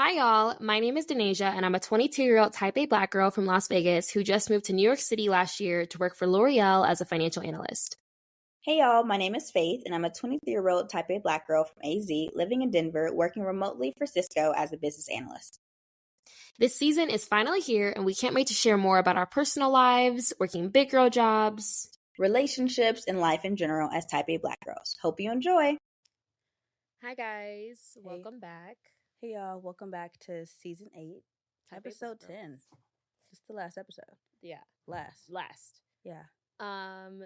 Hi, y'all. My name is Denasia, and I'm a 22-year-old Type A Black girl from Las Vegas who just moved to New York City last year to work for L'Oreal as a financial analyst. Hey y'all, my name is Faith, and I'm a 23-year-old Type A Black girl from AZ living in Denver, working remotely for Cisco as a business analyst. This season is finally here, and we can't wait to share more about our personal lives, working big girl jobs, relationships, and life in general as Type A Black girls. Hope you enjoy. Hi, guys. Welcome back. Hey, y'all. Welcome back to Season 8, Episode 10. Just the last episode. Yeah. Last. Yeah.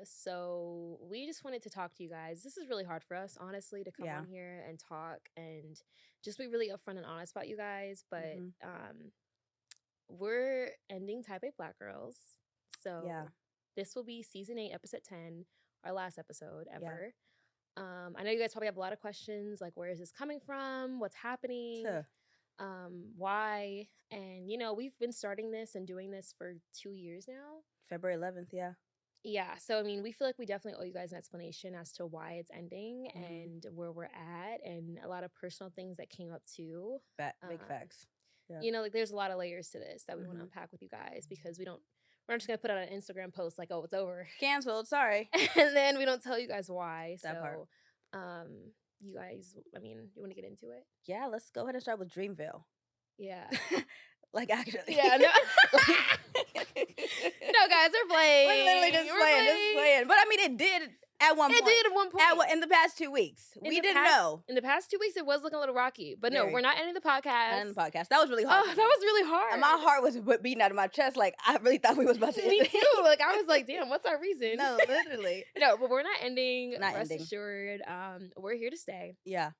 So we just wanted to talk to you guys. This is really hard for us, honestly, to come on here and talk and just be really upfront and honest about you guys. But we're ending Type A Black Girls. So this will be Season 8, Episode 10, our last episode ever. I know you guys probably have a lot of questions, like where is this coming from? What's happening? Why? And, you know, we've been starting this and doing this for 2 years now. February 11th, yeah. Yeah, so I mean, we feel like we definitely owe you guys an explanation as to why it's ending and where we're at, and a lot of personal things that came up too. Big facts. Yeah. You know, like there's a lot of layers to this that we want to unpack with you guys because we're not just gonna put out an Instagram post like, oh, it's over, canceled, sorry, and then we don't tell you guys why. That part. You guys, I mean, you want to get into it? Yeah, let's go ahead and start with Dreamville. Yeah. Like, actually. Yeah, no. No, guys, we're playing. We're literally just playing. But I mean, it did at one point. It did at one point. In the past 2 weeks. We didn't know. In the past 2 weeks, it was looking a little rocky. But no, we're not ending the podcast. That was really hard. Oh, that was really hard. And my heart was beating out of my chest. Like, I really thought we was about to end Me too. Like, I was like, damn, what's our reason? No, literally. No, but we're not ending. Rest assured. We're here to stay. Yeah.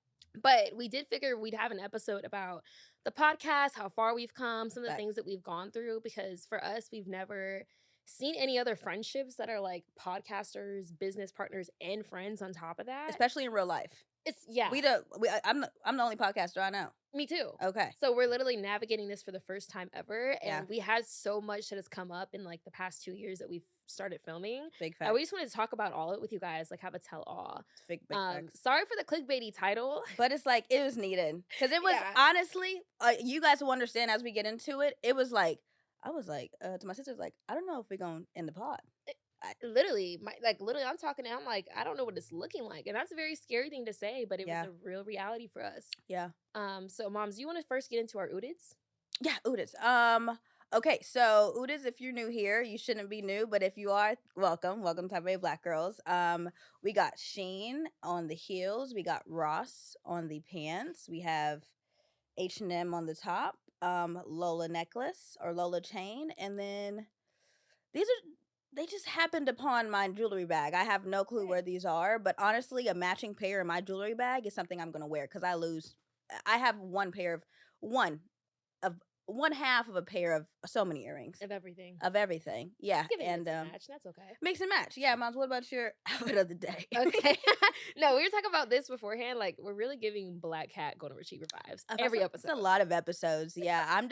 But we did figure we'd have an episode about the podcast, how far we've come, some of the things that we've gone through. Because for us, we've never seen any other friendships that are like podcasters, business partners, and friends on top of that. Especially in real life. I'm the only podcaster I know. Me too. Okay. So we're literally navigating this for the first time ever. And we had so much that has come up in like the past 2 years that we've started filming. Big fact. We just wanted to talk about all of it with you guys, like have a tell all. Big facts. Sorry for the clickbaity title. But it's like, it was needed. Because it was honestly, you guys will understand as we get into it, it was like, I was like, to my sisters, like, I don't know if we're going to end the pod. Literally, I'm talking and I'm like, I don't know what it's looking like. And that's a very scary thing to say, but it was a real reality for us. Yeah. So moms, you want to first get into our Udits? Yeah, Udits. Okay, so Udits, if you're new here, you shouldn't be new, but if you are, welcome to Type A Black Girls. We got Sheen on the heels, we got Ross on the pants, we have H&M on the top, Lola necklace or Lola chain, and then they just happened upon my jewelry bag. I have no clue where these are, but honestly, a matching pair in my jewelry bag is something I'm going to wear because I have one half of a pair of so many earrings. Of everything. Yeah. And match. That's okay. Mix and match. Yeah, Moms, what about your outfit of the day? Okay. No, we were talking about this beforehand. Like, we're really giving Black Cat Golden Retriever vibes every episode. It's a lot of episodes. Yeah. I'm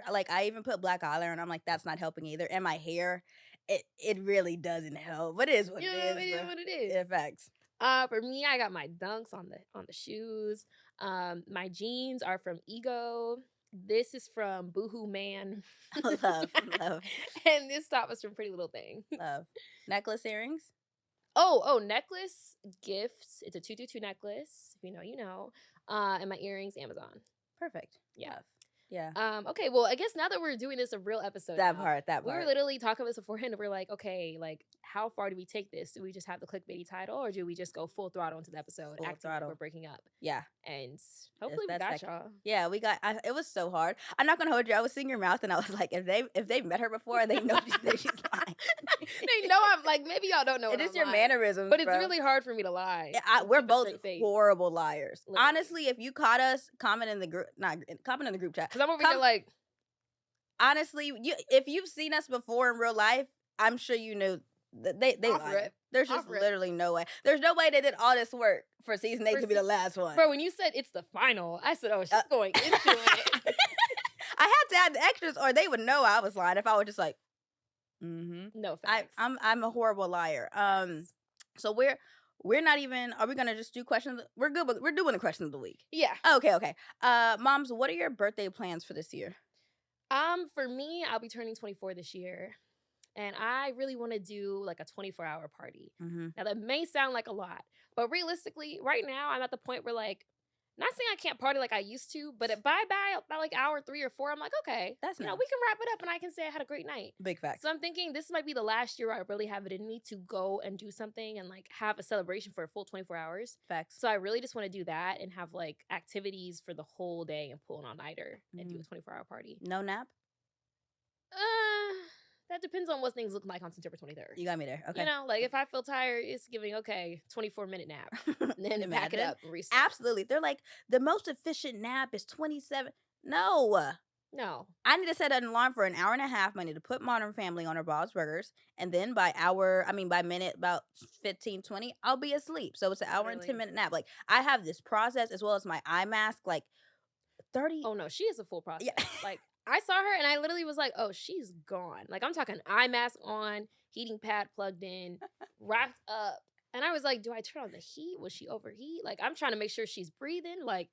like, I even put black eyeliner and I'm like, that's not helping either. And my hair, it really doesn't help. But it is what it is. It is what it is. Yeah, facts. For me, I got my dunks on the shoes. My jeans are from Ego. This is from Boohoo Man. Love. And this top was from Pretty Little Thing. Love. Necklace, earrings? Oh, necklace, gifts. It's a 222 necklace. If you know, you know. And my earrings, Amazon. Perfect. Yeah. Love. Yeah. Okay, well, I guess now that we're doing this a real episode. That part. We were literally talking about this beforehand, and we're like, okay, like, how far do we take this? Do we just have the clickbaity title, or do we just go full throttle into the episode, acting like we're breaking up? Yeah. And hopefully we got y'all. Yeah, we got, it was so hard. I'm not gonna hold you. I was seeing your mouth, and I was like, if they met her before, they know she's lying. They know I'm like, maybe y'all don't know. It is your mannerisms, but it's really hard for me to lie. Yeah, we're both horrible liars. Literally. Honestly, if you caught us, comment in the group chat. Because I'm over here like. Honestly, if you've seen us before in real life, I'm sure you knew that they lied. There's just literally no way. There's no way they did all this work for season 8 to be the last one. Bro, when you said it's the final, I said, oh, she's going into it. I had to add the extras or they would know I was lying if I was just like, No facts. I'm a horrible liar. So we're not even, are we going to just do questions? We're good, but we're doing the question of the week. Yeah. Okay. Moms, what are your birthday plans for this year? For me, I'll be turning 24 this year. And I really want to do like a 24-hour party. Mm-hmm. Now, that may sound like a lot, but realistically, right now, I'm at the point where, like, not saying I can't party like I used to, but by like hour 3 or 4, I'm like, okay, That's we nice. can wrap it up and I can say I had a great night. Big facts. So I'm thinking this might be the last year where I really have it in me to go and do something and like have a celebration for a full 24 hours. Facts. So I really just want to do that and have like activities for the whole day and pull an all-nighter and do a 24-hour party. No nap? That depends on what things look like on September 23rd. You got me there. Okay. You know, like if I feel tired, it's giving, 24-minute nap. And then back it up and restart. Absolutely. They're like, the most efficient nap is 27. No. I need to set an alarm for an hour and a half. I need to put Modern Family on her Bob's Burgers. And then by minute, about 15, 20, I'll be asleep. So it's an hour and 10-minute nap. Like, I have this process as well as my eye mask, like 30. Oh, no, she is a full process. Yeah. Like, I saw her and I literally was like, oh, she's gone. Like, I'm talking eye mask on, heating pad plugged in, wrapped up. And I was like, do I turn on the heat? Will she overheat? Like, I'm trying to make sure she's breathing. Like,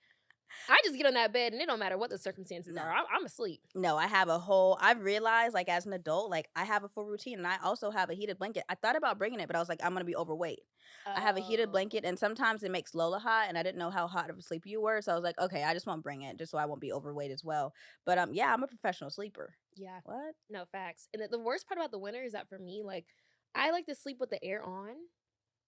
I just get on that bed and it don't matter what the circumstances are. I'm asleep. No, I've realized, like, as an adult, like, I have a full routine and I also have a heated blanket. I thought about bringing it, but I was like, I'm going to be overweight. I have a heated blanket and sometimes it makes Lola hot and I didn't know how hot of a sleep you were. So I was like, okay, I just won't bring it just so I won't be overweight as well. But yeah, I'm a professional sleeper. Yeah. What? No, facts. And the worst part about the winter is that for me, like, I like to sleep with the air on.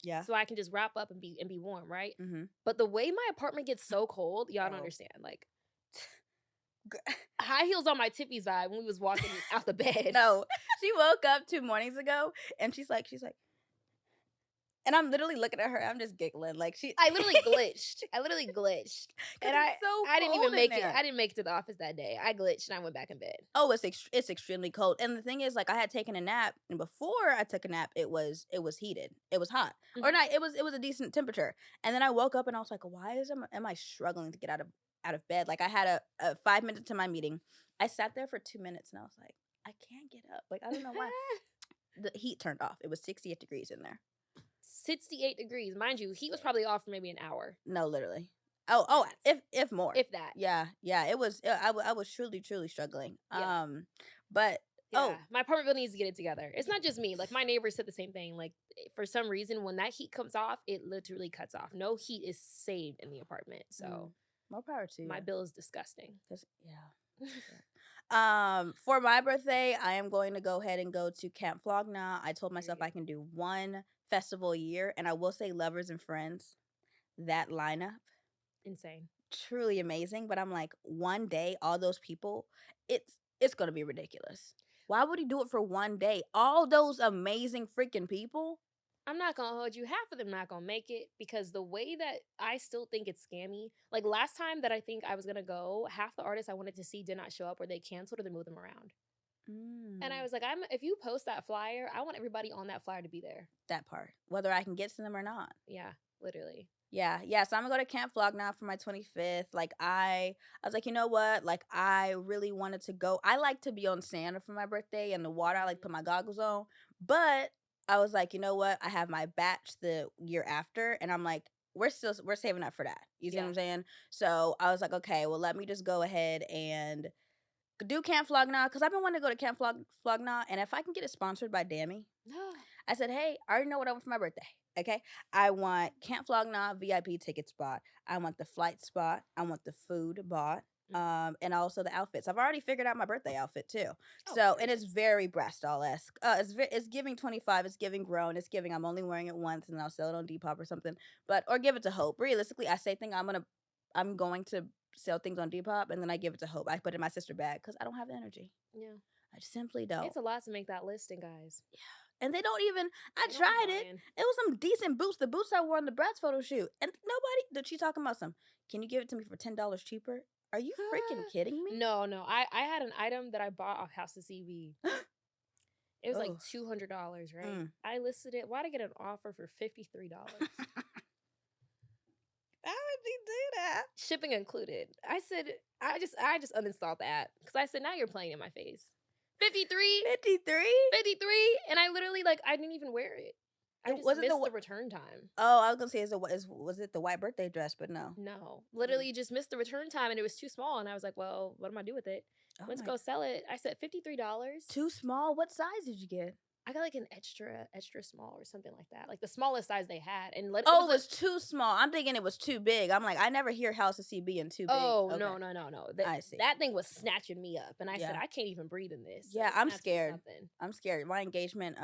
Yeah. So I can just wrap up and be warm, right? Mm-hmm. But the way my apartment gets so cold, y'all don't understand. Like, high heels on my tippies vibe when we was walking out the bed. No, she woke up 2 mornings ago and she's like, and I'm literally looking at her. I'm just giggling. Like I literally glitched. And I didn't even make it. I didn't make it to the office that day. I glitched and I went back in bed. Oh, it's extremely cold. And the thing is, like, I had taken a nap, and before I took a nap, it was heated. It was hot, or not. It was a decent temperature. And then I woke up and I was like, why am I struggling to get out of bed? Like, I had a 5 minutes to my meeting. I sat there for 2 minutes and I was like, I can't get up. Like, I don't know why. The heat turned off. It was 68 degrees in there. 68 degrees. Mind you, heat was probably off for maybe an hour. No, literally. Oh, if more. If that. Yeah. It was, I was truly struggling. Yeah. But, yeah. My apartment building needs to get it together. It's not just me. Like, my neighbors said the same thing. Like, for some reason, when that heat comes off, it literally cuts off. No heat is saved in the apartment. So, more power to you. My bill is disgusting. For my birthday, I am going to go ahead and go to Camp Flogna. I told myself I can do one festival a year, and I will say Lovers and Friends, that lineup, insane, truly amazing. But I'm like, one day, all those people, it's gonna be ridiculous. Why would he do it for one day? All those amazing freaking people. I'm not gonna hold you. Half of them not gonna make it because the way that I still think it's scammy. Like, last time that I think I was gonna go, half the artists I wanted to see did not show up, or they canceled, or they moved them around. And I was like, if you post that flyer, I want everybody on that flyer to be there. That part, whether I can get to them or not. Yeah, literally. Yeah. So I'm gonna go to Camp Flogna for my 25th. Like, I was like, you know what? Like, I really wanted to go. I like to be on sand for my birthday and the water. I like to put my goggles on, but I was like, you know what? I have my batch the year after, and I'm like, we're saving up for that. You see what I'm saying? So I was like, okay, well, let me just go ahead and do Camp Flogna, because I've been wanting to go to Camp Flogna, and if I can get it sponsored by Dammy, I said, hey, I already know what I want for my birthday. Okay, I want Camp Flogna VIP ticket spot. I want the flight spot. I want the food bought. And also the outfits. I've already figured out my birthday outfit too. And it's very Brastol-esque. It's giving 25. It's giving grown. It's giving I'm only wearing it once and I'll sell it on Depop or something. Or give it to Hope. Realistically, I say I'm going to sell things on Depop and then I give it to Hope. I put it in my sister's bag because I don't have the energy. Yeah, I just simply don't. It's a lot to make that listing, guys. Yeah. And they don't even, I tried it. It was some decent boots. The boots I wore on the Bratz photo shoot. And she talking about can you give it to me for $10 cheaper? Are you freaking kidding me? No. I had an item that I bought off House of CV. It was like $200, right? I listed it. Why'd I get an offer for $53? How would you do that? Shipping included. I said, I just uninstalled that because I said, now you're playing in my face. 53, and I literally, like, I didn't even wear it. I just Was it missed the return time. Oh, I was gonna say, was it the white birthday dress? But no. No, literally just missed the return time, and it was too small. And I was like, well, what am I do with it? Oh Went to my- go sell it. I said $53. Too small. What size did you get? I got like an extra small or something like that, like the smallest size they had. And It was too small. I'm thinking it was too big. I'm like, I never hear House of C being too big. Oh, Okay. no. I see. That thing was snatching me up, and I said, Yeah. I can't even breathe in this. Yeah, It I'm snatched scared. something. I'm scared. My engagement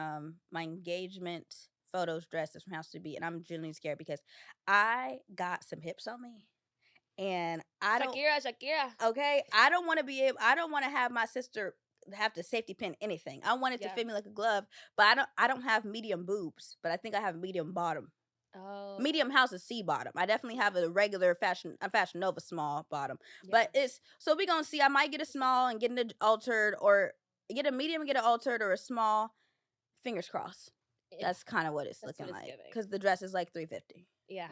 photos dress is from House to Be, and I'm genuinely scared because I got some hips on me, and I don't. Shakira. Okay, I don't want to be able. I don't want to have my sister have to safety pin anything. I want it to fit me like a glove, but I don't have medium boobs, but I think I have medium bottom. Oh, Medium House of C bottom. I definitely have a regular Fashion Nova small bottom. yeah. But it's so we're gonna see. I might get a small and get an altered, or get a medium and get an altered, or a small. Fingers crossed. That's kind of what it's looking like, because the dress is like $350. Yeah,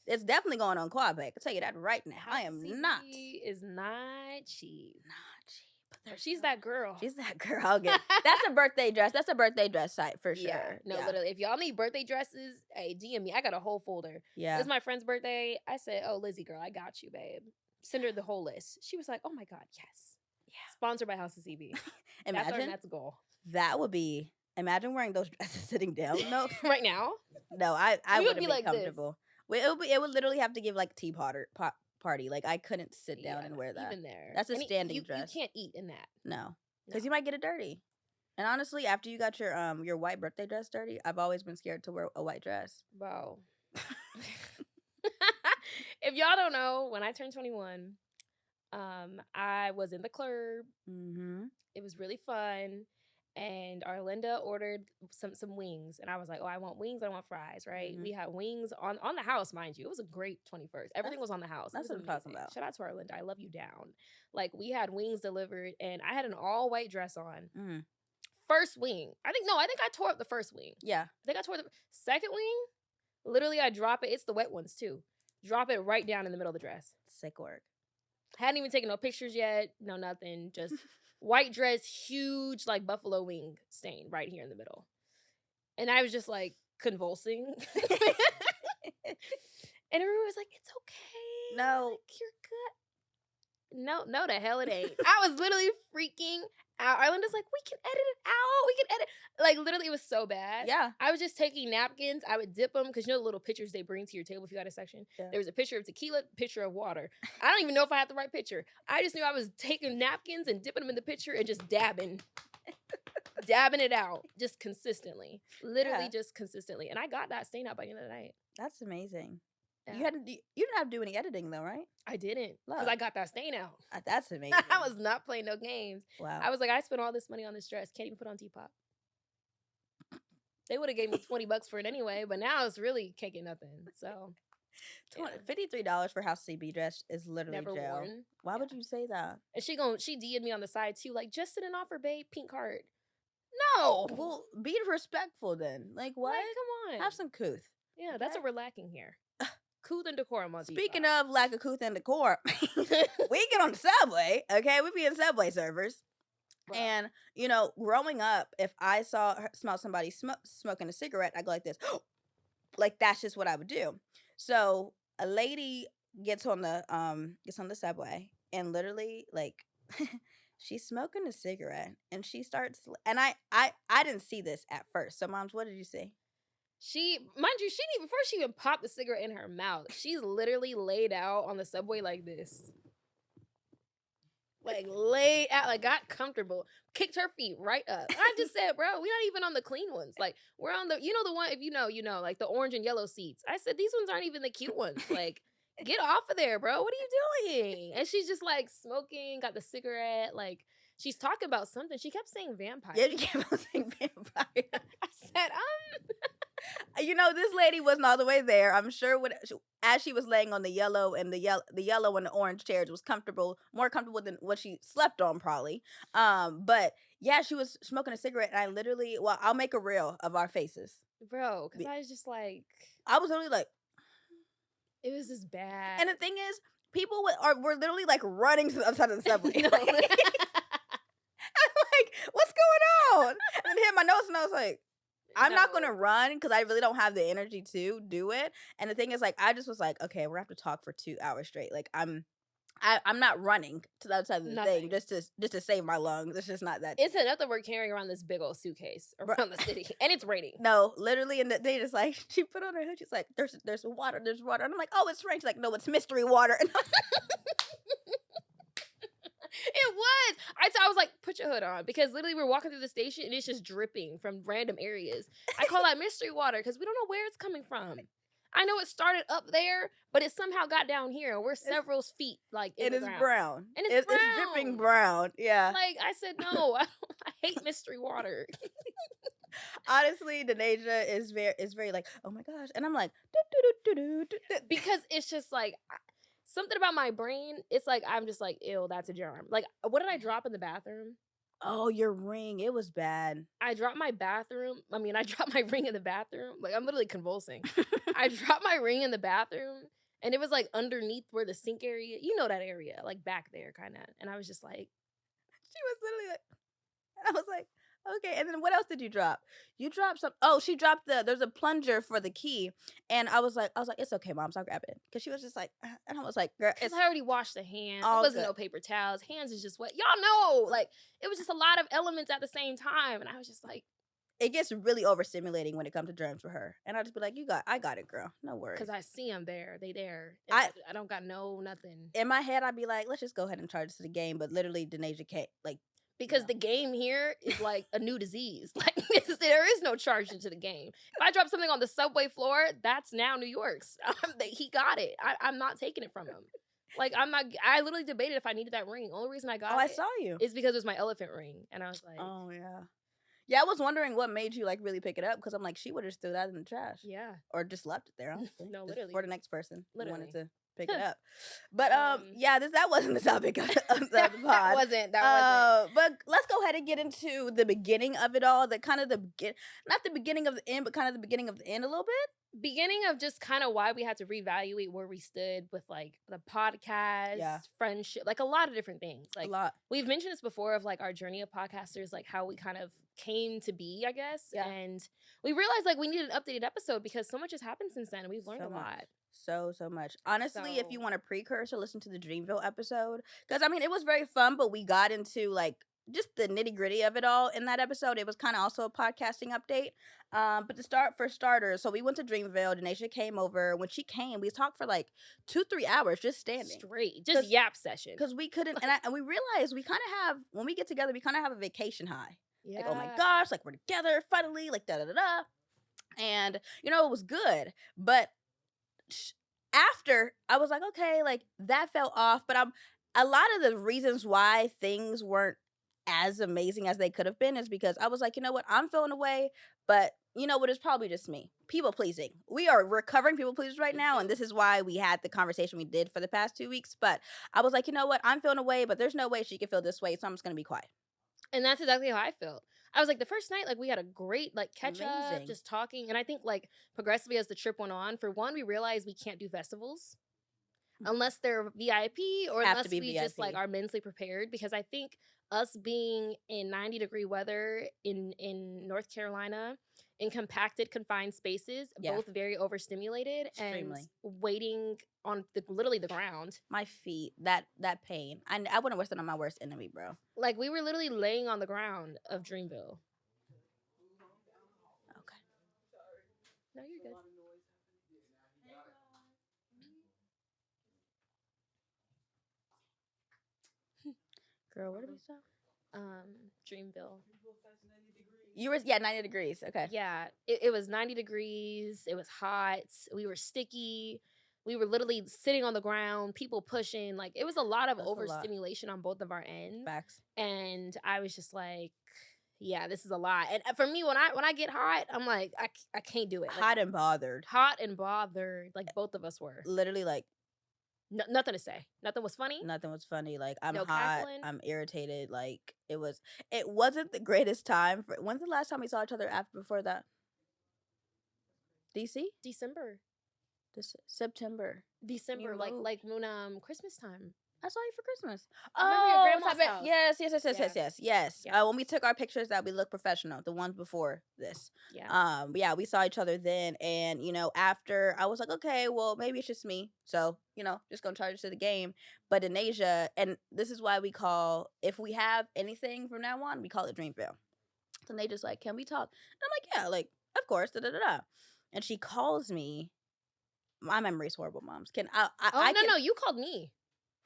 it's definitely going on quad back. I'll tell you that right now. I am not. Is not cheap. Not cheap. But She's that girl. She's that girl. I'll get. That's a birthday dress. That's a birthday dress site for sure. Yeah. No, literally. If y'all need birthday dresses, hey, DM me. I got a whole folder. Yeah. It's my friend's birthday. I said, oh, Lizzie girl, I got you, babe. Send her the whole list. She was like, oh my God, yes. Yeah. Sponsored by House of CB. Imagine. That's our next goal. That would be. Imagine wearing those dresses sitting down. No. Right now? No, I wouldn't be like comfortable. It would literally have to give like tea party. Like I couldn't sit down and wear that. Even there. That's a standing dress. You can't eat in that. No. Because you might get it dirty. And honestly, after you got your white birthday dress dirty, I've always been scared to wear a white dress. Bro. If y'all don't know, when I turned 21, I was in the club. Mm-hmm. It was really fun. And Arlinda ordered some wings. And I was like, oh, I want wings. I want fries, right? Mm-hmm. We had wings on the house, mind you. It was a great 21st. Everything was on the house. That's what I'm talking about. Shout out to Arlinda. I love you down. Like, we had wings delivered, and I had an all-white dress on. Mm. First wing. I think I tore up the first wing. Yeah. I think I tore the second wing. Literally, I drop it. It's the wet ones, too. Drop it right down in the middle of the dress. Sick work. Hadn't even taken no pictures yet. No, nothing. Just white dress, huge, like, buffalo wing stain right here in the middle. And I was just, like, convulsing. And everyone was like, it's okay. No. Like, you're good. No, the hell it ain't. I was literally freaking out. Arlinda's like, we can edit it out. We can edit. Like, literally, it was so bad. Yeah. I was just taking napkins. I would dip them, because you know the little pictures they bring to your table if you got a section? Yeah. There was a picture of tequila, picture of water. I don't even know if I had the right picture. I just knew I was taking napkins and dipping them in the picture and just dabbing it out just consistently. Literally just consistently. And I got that stain out by the end of the night. That's amazing. Yeah. You didn't have to do any editing though, right? I didn't, because I got that stain out. That's amazing. I was not playing no games. Wow. I was like, I spent all this money on this dress. Can't even put on Depop. They would have gave me $20 for it anyway, but now it's really caking nothing. So $53 for House CB dress is literally never jail. worn. Why would you say that? And she DM'd me on the side too, like, just an offer, babe, pink heart. No. Well, be respectful then. Like what? Like, come on. Have some couth. Yeah, that's what we're lacking here. Couth and decorum on Speaking Depop. of lack of couth and decor, we get on the subway, okay? We be in Subway servers. Right. And, growing up, if I smell somebody smoking a cigarette, I go like this. Like, that's just what I would do. So a lady gets on the subway, and literally, like, she's smoking a cigarette, and she starts, and I didn't see this at first. So, moms, what did you see? Mind you, before she even popped the cigarette in her mouth, she's literally laid out on the subway like this. Like, laid out, like, got comfortable, kicked her feet right up. I just said, bro, we're not even on the clean ones. Like, we're on the one, if you know, like the orange and yellow seats. I said, these ones aren't even the cute ones. Like, get off of there, bro. What are you doing? And she's just, like, smoking, got the cigarette, like, she's talking about something. She kept saying vampire. Yeah, she kept on saying vampire. I said, this lady wasn't all the way there. I'm sure as she was laying on the yellow and the yellow and the orange chairs was more comfortable than what she slept on probably. But yeah, she was smoking a cigarette, and I literally, I'll make a reel of our faces, bro, because I was just like, I was literally like, it was just bad. and the thing is, people were literally like running to the other side of the subway. No. I'm like, what's going on? And then hit my nose, and I was like, I'm not No. gonna run because I really don't have the energy to do it. And the thing is, like, I just was like, okay, we're gonna have to talk for 2 hours straight. Like, I'm not running to the other side of the thing Nothing. just to save my lungs. It's just not that. It's enough that we're carrying around this big old suitcase around the city, and it's raining. No, literally, and they just like she put on her hood. She's like, "There's water, there's water," and I'm like, "Oh, it's rain." She's like, "No, it's mystery water." And It was. I was like, put your hood on, because literally we're walking through the station and it's just dripping from random areas. I call that mystery water because we don't know where it's coming from. I know it started up there, but it somehow got down here, and we're several feet like in the ground. brown, And it's brown. It's dripping brown. Yeah. Like I said, no, I hate mystery water. Honestly, Denasia is very like, oh my gosh, and I'm like, Because it's just like something about my brain. It's like I'm just like, ew, that's a germ. Like, what did I drop in the bathroom? oh, your ring, it was bad. I dropped my ring in the bathroom. Like, I'm literally convulsing. I dropped my ring in the bathroom, and it was like underneath where the sink area, you know, that area, like back there, kind of. And I was just like, She was literally like, and I was like, okay. And then what else did you drop? You dropped some. Oh, she dropped there's a plunger for the key, and I was like, it's okay, mom, so I'll grab it, because she was just like, and I was like, girl, because I already washed the hands. There all wasn't good. no paper towels. Hands is just wet. Y'all know, like, it was just a lot of elements at the same time, and I was just like, it gets really overstimulating when it comes to germs for her, and I just be like, I got it, girl, no worries. because I see them there, they there. I don't got nothing. In my head, I'd be like, let's just go ahead and charge this to the game, but literally, Denasia can't, like. Because the game here is like a new disease. Like, there is no charging to the game. If I drop something on the subway floor, that's now New York's. He got it. I'm not taking it from him. Like, I literally debated if I needed that ring. Only reason I got it. I saw you. Is because it was my elephant ring. And I was like, oh, yeah. Yeah, I was wondering what made you like really pick it up, because I'm like, she would have threw that in the trash. Yeah. Or just left it there, honestly. No, literally. For the next person who wanted to pick it up. But yeah, that wasn't the topic of the pod. That wasn't. But let's go ahead and get into the beginning of it all. Not the beginning of the end, but kind of the beginning of the end a little bit. Beginning of just kind of why we had to reevaluate where we stood with like the podcast, friendship, like a lot of different things. Like, a lot. We've mentioned this before of like our journey of podcasters, like how we kind of came to be, I guess. Yeah. And we realized like we needed an updated episode because so much has happened since then, and we've learned a lot. So much. Honestly, if you want a precursor, listen to the Dreamville episode, because I mean, it was very fun, but we got into like just the nitty gritty of it all in that episode. It was kind of also a podcasting update. But for starters, so we went to Dreamville. Denasia came over. When she came, we talked for like 2-3 hours just standing straight, just yap session, because we couldn't. And we realized we kind of have, when we get together, we kind of have a vacation high. Yeah. Like, oh my gosh, like we're together finally, like da da da da. And you know, it was good, but after, I was like, okay, like that fell off. But a lot of the reasons why things weren't as amazing as they could have been is because I was like, you know what, I'm feeling away, but you know what, it's probably just me. People pleasing. We are recovering people pleasers right now, and this is why we had the conversation we did for the past 2 weeks. But I was like, you know what, I'm feeling away, but there's no way she can feel this way, so I'm just gonna be quiet. And that's exactly how I felt. I was like, the first night, like we had a great like catch up, just talking. And I think like progressively as the trip went on, for one, we realized we can't do festivals unless they're VIP or unless we VIP. Just like are mentally prepared. Because I think us being in 90-degree weather in North Carolina in compacted, confined spaces, both very overstimulated. Extremely. And waiting on literally the ground. My feet, that pain. I wouldn't wish that on my worst enemy, bro. Like, we were literally laying on the ground of Dreamville. Okay. No, you're good. Girl, where did we stop? Dreamville. You were 90 degrees. Okay. Yeah, it was 90 degrees. It was hot. We were sticky. We were literally sitting on the ground. People pushing. Like, it was a lot of overstimulation on both of our ends. Facts. And I was just like, yeah, this is a lot. And for me, when I get hot, I'm like, I can't do it. Like, hot and bothered. Like both of us were. Literally, like. Nothing to say. Nothing was funny. Like, I'm hot. Cackling. I'm irritated. Like, it wasn't the greatest time. When's the last time we saw each other before that? DC? December. September. December, like when Christmas time. I saw you for Christmas. I remember your grandma's Taipei. house. Yes. Yeah. When we took our pictures that we looked professional, the ones before this. Yeah. Yeah, we saw each other then, and after I was like, okay, well, maybe it's just me, so just gonna charge it to the game. But in Asia, and this is why we call, if we have anything from now on, we call it Dreamville. So they just like, can we talk? And I'm like, yeah, like of course, da da da da. And she calls me. My memory's horrible, moms. No, you called me.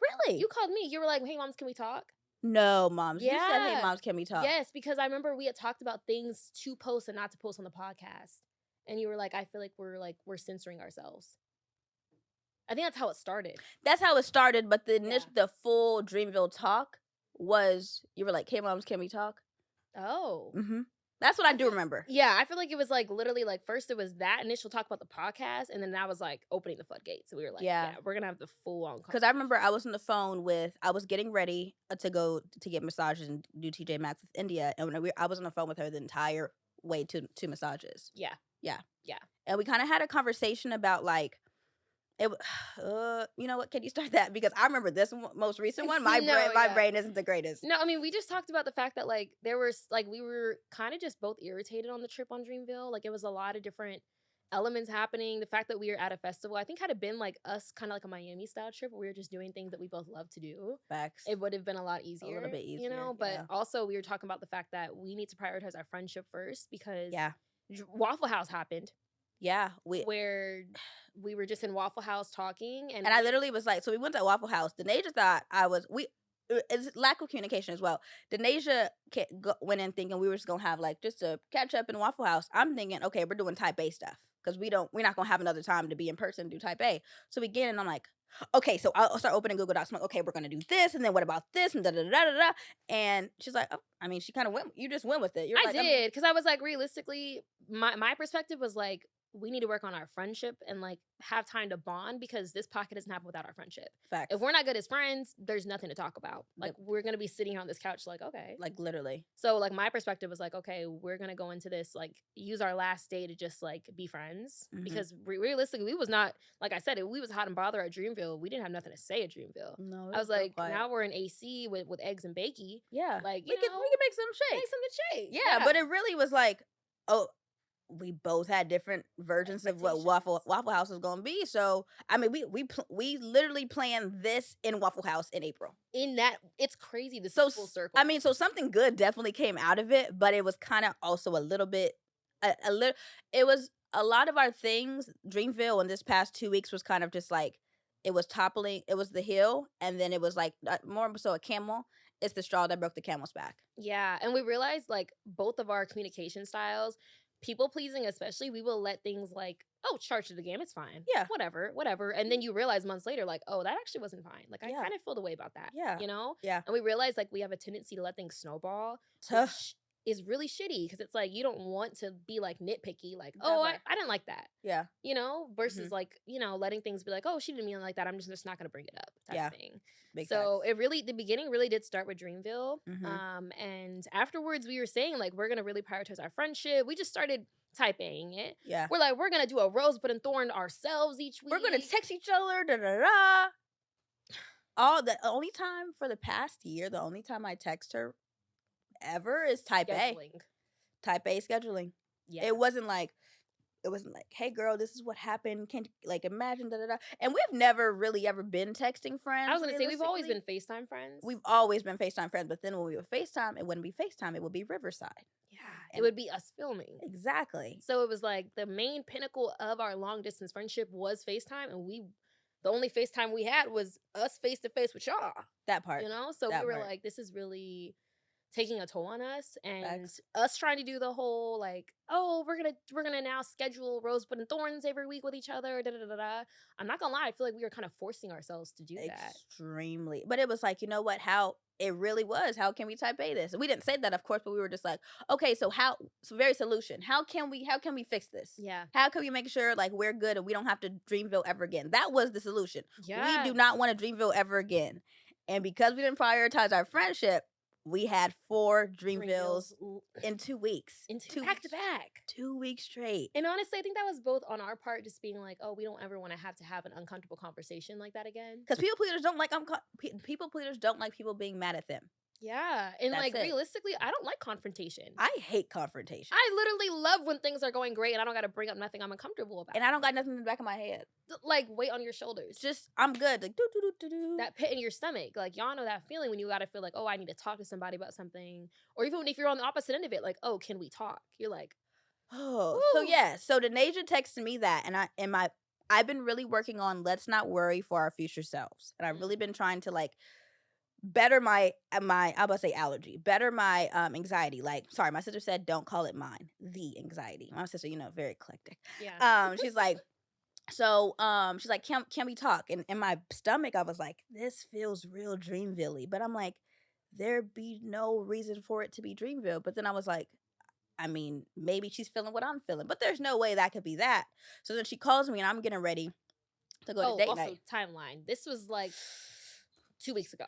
Really? You called me. You were like, hey, moms, can we talk? No, moms. Yeah. You said, hey, moms, can we talk? Yes, because I remember we had talked about things to post and not to post on the podcast. And you were like, I feel like we're censoring ourselves. I think that's how it started. That's how it started, but the Yeah. the full Dreamville talk was, you were like, hey, moms, can we talk? Oh. Mm-hmm. That's what I do remember. Yeah, I feel like it was like literally like first it was that initial talk about the podcast, and then that was like opening the floodgates. So we were like, yeah we're gonna have the full on. Because I remember I was on the phone I was getting ready to go to get massages and do TJ Maxx with India, and I was on the phone with her the entire way to massages. Yeah. And we kind of had a conversation about like, it. You know what? Can you start that? Because I remember this most recent one. My brain isn't the greatest. No, I mean, we just talked about the fact that like there was like we were kind of just both irritated on the trip on Dreamville. Like it was a lot of different elements happening. The fact that we were at a festival, I think, had it been like us, kind of like a Miami style trip where we were just doing things that we both love to do. Facts. It would have been a lot easier, a little bit easier, But also we were talking about the fact that we need to prioritize our friendship first because yeah, Waffle House happened. Yeah, where we were just in Waffle House talking, and I literally was like, so we went to Waffle House. Denasia thought it's lack of communication as well. Denasia went in thinking we were just gonna have like just a catch up in Waffle House. I'm thinking, okay, we're doing Type A stuff because we're not gonna have another time to be in person and do Type A. So we get in, and I'm like, okay, so I'll start opening Google Docs. I'm like, okay, we're gonna do this, and then what about this, and da da da da da. And she's like, oh, I mean, she kind of went. You just went with it. I did, because I was like, realistically, my perspective was like, we need to work on our friendship and like have time to bond because this pocket doesn't happen without our friendship. Facts. If we're not good as friends, there's nothing to talk about. Like we're gonna be sitting here on this couch, like okay, like literally. So like my perspective was like, okay, we're gonna go into this like use our last day to just like be friends because realistically, we was not, like I said, if we was hot and bothered at Dreamville, we didn't have nothing to say at Dreamville. No, I was like, now we're in AC with eggs and bakey. Yeah, like we can make some shake. Make some shake. Yeah, but it really was like, oh. We both had different versions of what Waffle House was going to be. So, I mean, we literally planned this in Waffle House in April. It's crazy. This is full circle. I mean, so something good definitely came out of it, but it was kind of also a little bit, it was a lot of our things. Dreamville in this past 2 weeks was kind of just like, it was toppling. It was the hill. And then it was like more so a camel. It's the straw that broke the camel's back. Yeah. And we realized like both of our communication styles, people pleasing especially, we will let things like, oh, charge to the game, it's fine. Yeah. Whatever. And then you realize months later, like, oh, that actually wasn't fine. Like, I kind of feel the way about that. Yeah. Yeah. And we realize like we have a tendency to let things snowball. Which is really shitty because it's like you don't want to be like nitpicky, like, oh, I didn't like that. Yeah. Versus like, letting things be like, oh, she didn't mean like that. I'm just not going to bring it up type of thing. The beginning really did start with Dreamville. And afterwards we were saying like, we're going to really prioritize our friendship. We just started typing it. Yeah. We're like, we're going to do a rosebud and thorn ourselves each week. We're going to text each other. Da, da, da. The only time for the past year, the only time I text her ever is Type A. Type A scheduling. Yeah. It wasn't like, hey girl, this is what happened. Can like imagine da da da. And we've never really ever been texting friends. I was gonna say we've always been FaceTime friends. We've always been FaceTime friends, but then when we would FaceTime, it wouldn't be FaceTime, it would be Riverside. Yeah. It would be us filming. Exactly. So it was like the main pinnacle of our long distance friendship was FaceTime, and the only FaceTime we had was us face to face with y'all. That part. So we were like, this is really taking a toll on us, and us trying to do the whole like, oh, we're gonna now schedule rosebud and thorns every week with each other. Da da da da. I'm not gonna lie, I feel like we were kind of forcing ourselves to do that. Extremely. But it was like, you know what? How it really was. How can we Type A this? We didn't say that, of course, but we were just like, okay, so very solution. How can we fix this? Yeah. How can we make sure like we're good and we don't have to Dreamville ever again? That was the solution. Yeah. We do not want to Dreamville ever again. And because we didn't prioritize our friendship, we had 4 Dreamvilles in 2 weeks. Back to back. 2 weeks straight. And honestly, I think that was both on our part, just being like, oh, we don't ever want to have an uncomfortable conversation like that again. Because people pleasers don't like people being mad at them. Yeah. And That's like, it. realistically, I don't like confrontation. I hate confrontation. I literally love when things are going great and I don't got to bring up nothing I'm uncomfortable about. And I don't got nothing in the back of my head. Like, weight on your shoulders. Just, I'm good. Like, do. That pit in your stomach. Like, y'all know that feeling when you got to feel like, oh, I need to talk to somebody about something. Or even if you're on the opposite end of it, like, oh, can we talk? You're like, oh. So, yeah. So, Denasia texted me that. And I've been really working on let's not worry for our future selves. And I've really been trying to, like, better my I'm about to say allergy, better my anxiety. Like, sorry, my sister said don't call it mine, the anxiety. My sister, very eclectic. Yeah. She's like, so she's like, can we talk? And in my stomach I was like, this feels real Dreamville-y, but I'm like, there'd be no reason for it to be Dreamville. But then I was like, I mean, maybe she's feeling what I'm feeling, but there's no way that could be that. So then she calls me and I'm getting ready to go to date night. Timeline. This was like 2 weeks ago.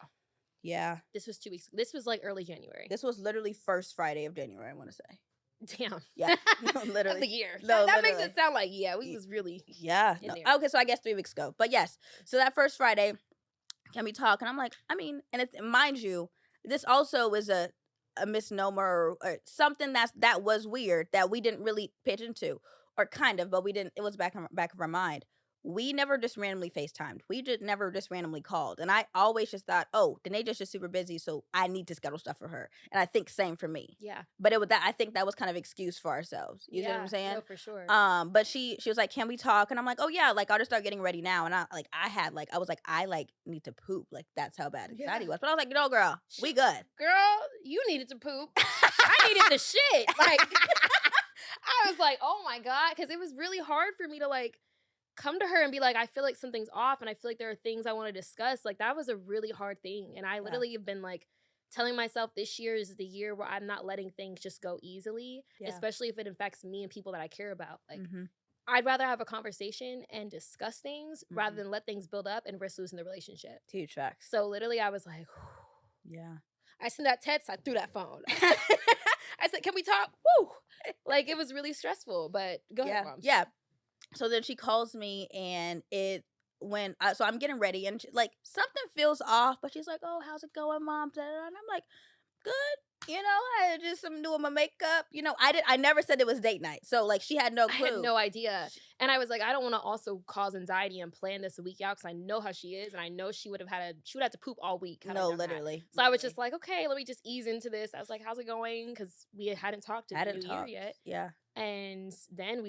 Yeah. This was 2 weeks. This was like early January. This was literally first Friday of January, I want to say. Damn. Yeah. Literally. Of the year. No, that makes it sound like, we was really Yeah. No. Okay, so I guess 3 weeks ago. But yes. So that first Friday, can we talk? And I'm like, I mean, and it's, mind you, this also is a misnomer or something that was weird that we didn't really pitch into. Or kind of, but we didn't, it was back of our mind. We never just randomly FaceTimed. We just never just randomly called. And I always just thought, oh, Denaja's just super busy, so I need to schedule stuff for her. And I think same for me. Yeah. But I think that was kind of excuse for ourselves. You know what I'm saying? No, for sure. But she was like, can we talk? And I'm like, oh yeah, like I'll just start getting ready now. And I need to poop. Like that's how bad anxiety was. But I was like, no, girl, we good. Girl, you needed to poop. I needed the shit. Like I was like, oh my God. Because it was really hard for me to like come to her and be like, I feel like something's off and I feel like there are things I want to discuss. Like that was a really hard thing. And I literally have been like telling myself this year is the year where I'm not letting things just go easily, especially if it affects me and people that I care about. Like I'd rather have a conversation and discuss things rather than let things build up and risk losing the relationship. Huge facts. So literally I was like, yeah. I sent that text, I threw that phone. I said, can we talk? Woo! Like it was really stressful, but go ahead, Mom. Yeah. So then she calls me and so I'm getting ready and like something feels off, but she's like, oh, how's it going, Mom? And I'm like, good. I just am doing my makeup. I never said it was date night. So like she had no clue. I had no idea. And I was like, I don't want to also cause anxiety and plan this a week out because I know how she is and I know she would have to poop all week. No, literally. So I was just like, okay, let me just ease into this. I was like, how's it going? Because we hadn't talked to the new year yet. Yeah. And then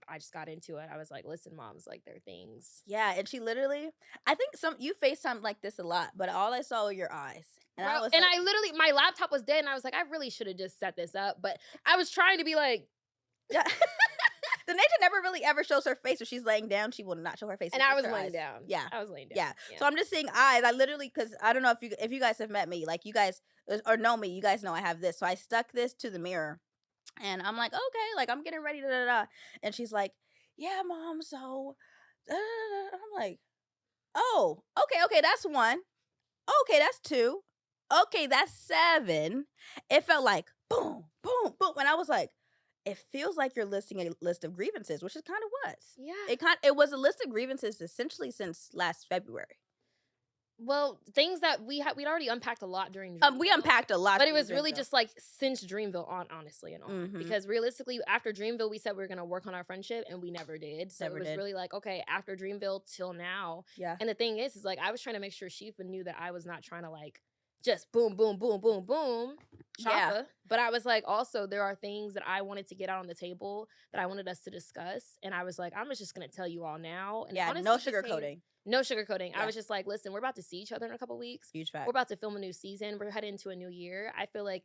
I just got into it. I was like, listen, Mom's like, there are things. Yeah. And she literally, I think you FaceTime like this a lot, but all I saw were your eyes. And I literally, my laptop was dead and I was like, I really should have just set this up. But I was trying to be like, yeah. Denasia never really ever shows her face. When she's laying down, she will not show her face. And I was laying down. Yeah. I was laying down. Yeah. So I'm just seeing eyes. I literally, because I don't know if you guys have met me, like you guys, or know me, you guys know I have this. So I stuck this to the mirror. And I'm like, okay, like I'm getting ready, And she's like, yeah, Mom, so, I'm like, oh, okay, that's 1. Okay, that's 2. Okay, that's 7. It felt like boom, boom, boom. And I was like, it feels like you're listing a list of grievances, which it kind of was. Yeah. It was a list of grievances essentially since last February. Well, things that we'd already unpacked a lot during Dreamville. We unpacked a lot. But it was really just like since Dreamville honestly and all. Because realistically, after Dreamville, we said we were going to work on our friendship and we never did. So it was really like, okay, after Dreamville till now. Yeah. And the thing is like, I was trying to make sure she even knew that I was not trying to like, just boom, boom, boom, boom, boom. Yeah. But I was like, also, there are things that I wanted to get out on the table that I wanted us to discuss. And I was like, I'm just going to tell you all now. And honestly, no sugarcoating. No sugarcoating. Yeah. I was just like, listen, we're about to see each other in a couple weeks. Huge fact. We're about to film a new season. We're heading into a new year. I feel like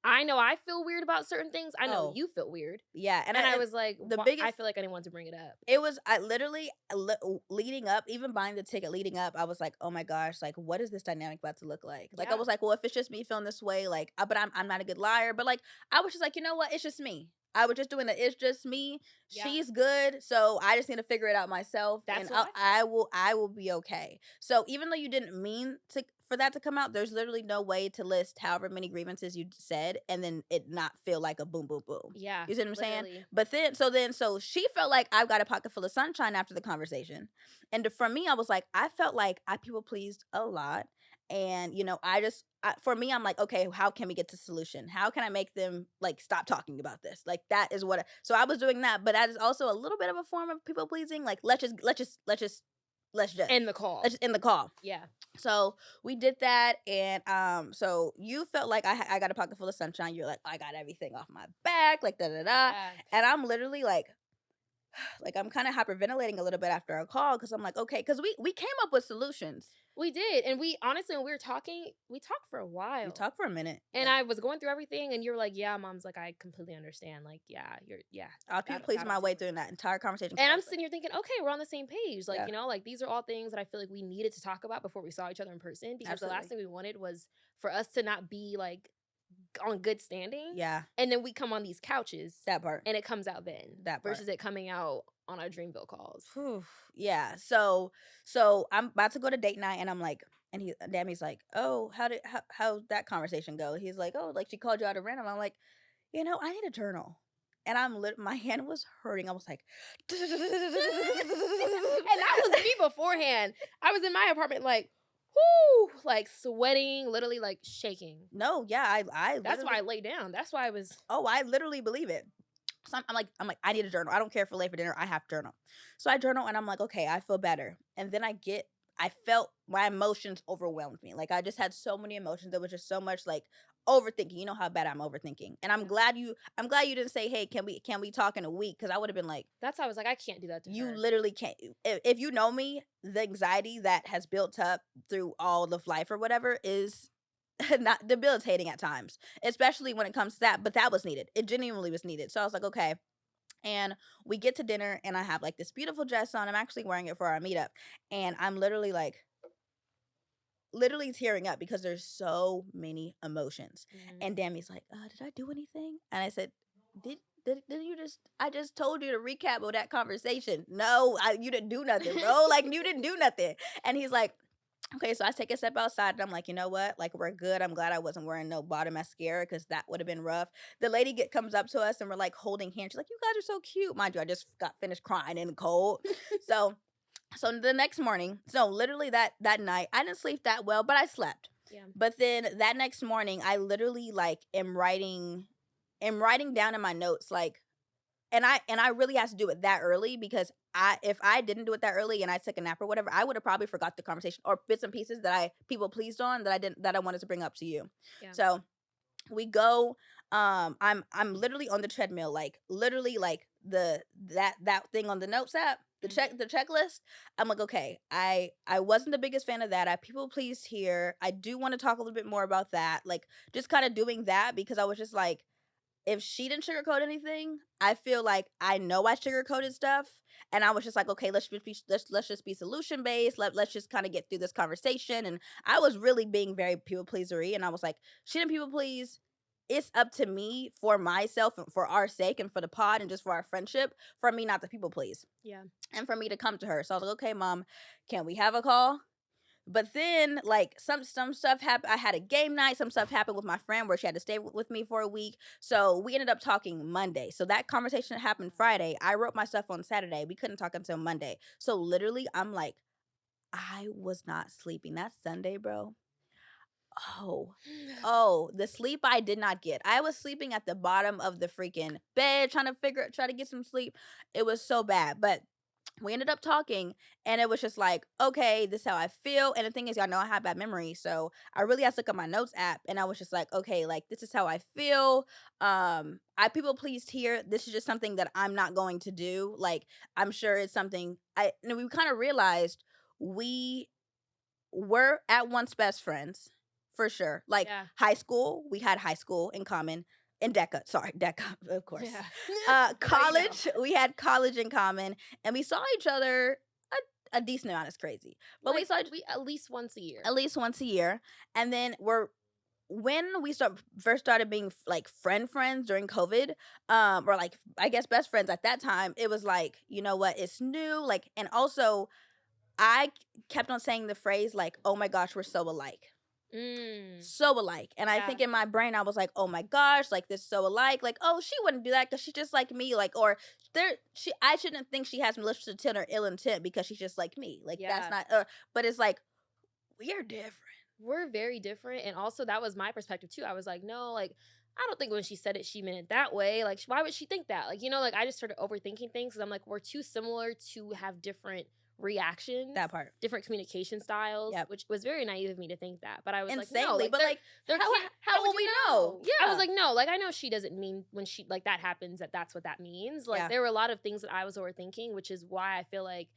I know I feel weird about certain things. I know you feel weird. Yeah. And I was like, I feel like I didn't want to bring it up. It was, I literally, leading up, even buying the ticket leading up, I was like, oh my gosh, like, what is this dynamic about to look like? Like, I was like, well, if it's just me feeling this way, like, but I'm not a good liar. But like, I was just like, you know what? It's just me. I was just doing it's just me. Yeah. She's good. So I just need to figure it out myself. That's and I will be okay. So even though you didn't mean for that to come out. There's literally no way to list however many grievances you said and then it not feel like a boom, boom, boom. Yeah. You see what I'm literally. saying? But so she felt like I've got a pocket full of sunshine after the conversation. And for me, I was like, I felt like I people pleased a lot. And, you know, for me, I'm like, okay, how can we get to solution? How can I make them like stop talking about this? Like that is so I was doing that, but that is also a little bit of a form of people pleasing. Like let's just end the call. Let's just end the call. Yeah. So we did that, and so you felt like I got a pocket full of sunshine. You're like, I got everything off my back, like da da da, and I'm literally like I'm kind of hyperventilating a little bit after our call because I'm like, okay, because we came up with solutions. We did, and we honestly, when we were talking, we talked for a while. We talked for a minute, and I was going through everything, and you were like, "Yeah, Mom's like, I completely understand. Like, I'll people please my way through that entire conversation." And I'm sitting here thinking, okay, we're on the same page. Like, you know, like these are all things that I feel like we needed to talk about before we saw each other in person, because the last thing we wanted was for us to not be like on good standing. Yeah, and then we come on these couches. That part, and it comes out then. That part. Versus it coming out on our Dreamville calls. Yeah. So I'm about to go to date night, and I'm like, and Dammy's like, oh, how'd that conversation go? He's like, oh, like she called you out of random. I'm like, you know, I need a journal. And my hand was hurting. I was like, and that was me beforehand. I was in my apartment like, whoo, like sweating, literally like shaking. No, yeah, I that's why I laid down. That's why I was. Oh, I literally believe it. So I'm like, I need a journal. I don't care if we're late for dinner. I have to journal. So I journal, and I'm like, okay, I feel better. And then I felt my emotions overwhelmed me. Like I just had so many emotions. There was just so much like overthinking. You know how bad I'm overthinking. And I'm glad you didn't say, hey, can we talk in a week? Because I would have been like, that's how I was like, I can't do that to her. You literally can't. If you know me, the anxiety that has built up through all of life or whatever is not debilitating at times, especially when it comes to that. But that was needed. It genuinely was needed. So I was like, okay. And we get to dinner, and I have like this beautiful dress on. I'm actually wearing it for our meetup, and I'm literally tearing up because there's so many emotions. Mm-hmm. And Dammy's like, did I do anything? And I said, did you just? I just told you to recap of that conversation. No, you didn't do nothing, bro. Like you didn't do nothing. And he's like, okay, so I take a step outside, and I'm like, you know what? Like, we're good. I'm glad I wasn't wearing no bottom mascara because that would have been rough. The lady comes up to us, and we're like holding hands. She's like, you guys are so cute. Mind you, I just got finished crying in the cold. So the next morning, literally that night, I didn't sleep that well, but I slept. Yeah. But then that next morning, I literally like am writing down in my notes, like, and I really had to do it that early because if I didn't do it that early and I took a nap or whatever, I would have probably forgot the conversation or bits and pieces that people pleased on that I wanted to bring up to you. Yeah. So we go. I'm literally on the treadmill, like literally like that thing on the notes app, the checklist. I'm like, okay, I wasn't the biggest fan of that. I people pleased here. I do want to talk a little bit more about that, like just kind of doing that because I was just like, if she didn't sugarcoat anything, I feel like I know I sugarcoated stuff, and I was just like, okay, let's just be solution based. Let's just kind of get through this conversation. And I was really being very people pleasery, and I was like, she didn't people please. It's up to me for myself and for our sake and for the pod and just for our friendship, for me not to people please. Yeah, and for me to come to her. So I was like, okay, Mom, can we have a call? But then, like, some stuff happened. I had a game night. Some stuff happened with my friend where she had to stay with me for a week. So we ended up talking Monday. So that conversation happened Friday. I wrote my stuff on Saturday. We couldn't talk until Monday. So literally, I'm like, I was not sleeping. That Sunday, bro. Oh, the sleep I did not get. I was sleeping at the bottom of the freaking bed, trying to get some sleep. It was so bad. But we ended up talking, and it was just like, okay, this is how I feel. And the thing is, y'all know I have bad memory, so I really had to look at my notes app, and I was just like, okay, like, this is how I feel. I people pleased here. This is just something that I'm not going to do. Like, I'm sure it's something we kind of realized we were at once best friends, for sure. Like, high school, we had high school in common. In DECA, of course. Yeah. College, we had college in common, and we saw each other a decent amount. It's crazy, but like, we at least once a year. At least once a year, and then when we first started being like friends during COVID, or like I guess best friends at that time. It was like, you know what, it's new, like, and also I kept on saying the phrase like, oh my gosh, we're so alike. So alike. And I think in my brain, I was like, oh my gosh, like this is so alike. Like, oh, she wouldn't do that because she's just like me. Like, or I shouldn't think she has malicious intent or ill intent because she's just like me. Like, that's not, but it's like, we are different. We're very different. And also, that was my perspective too. I was like, no, like, I don't think when she said it, she meant it that way. Like, why would she think that? Like, you know, like, I just started overthinking things because I'm like, we're too similar to have different reactions. That part. Different communication styles, which was very naive of me to think that. But I was insanely, like, no, like, but like, how will we know? Yeah. I was like, no, like, I know she doesn't mean when she, like, that happens that's what that means. Like, there were a lot of things that I was overthinking, which is why I feel like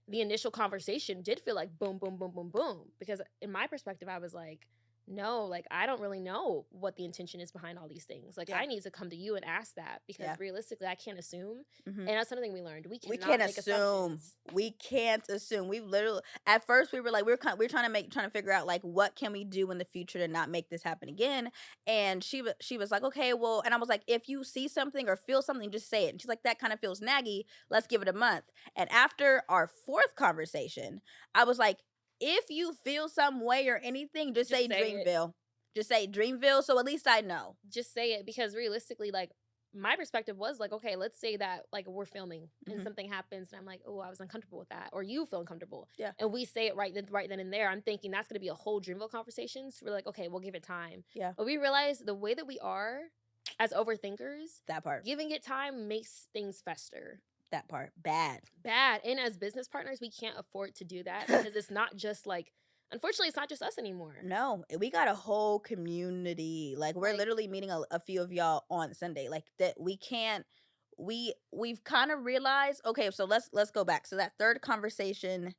the initial conversation did feel like boom, boom, boom, boom, boom. Because in my perspective, I was like, no, like, I don't really know what the intention is behind all these things. Like, I need to come to you and ask that because realistically, I can't assume. And that's something we learned. We can't assume. We can't assume. We literally, at first, we were like, we're trying to figure out like what can we do in the future to not make this happen again. And she was like, okay, well, and I was like, if you see something or feel something, just say it. And she's like, that kind of feels naggy. Let's give it a month. And after our fourth conversation, I was like, if you feel some way or anything, just say Dreamville. Just say Dreamville, so at least I know. Just say it, because realistically, like, my perspective was like, okay, let's say that like we're filming and something happens and I'm like, oh, I was uncomfortable with that, or you feel uncomfortable. Yeah. And we say it right then and there. I'm thinking that's going to be a whole Dreamville conversation. So we're like, okay, we'll give it time. Yeah. But we realize the way that we are as overthinkers, that part, giving it time makes things fester. That part. Bad. And as business partners, we can't afford to do that because it's not just like, unfortunately, it's not just us anymore. No, we got a whole community. Like, we're literally meeting a few of y'all on Sunday. Like, that we can't, we've kind of realized, okay, so let's go back. So that third conversation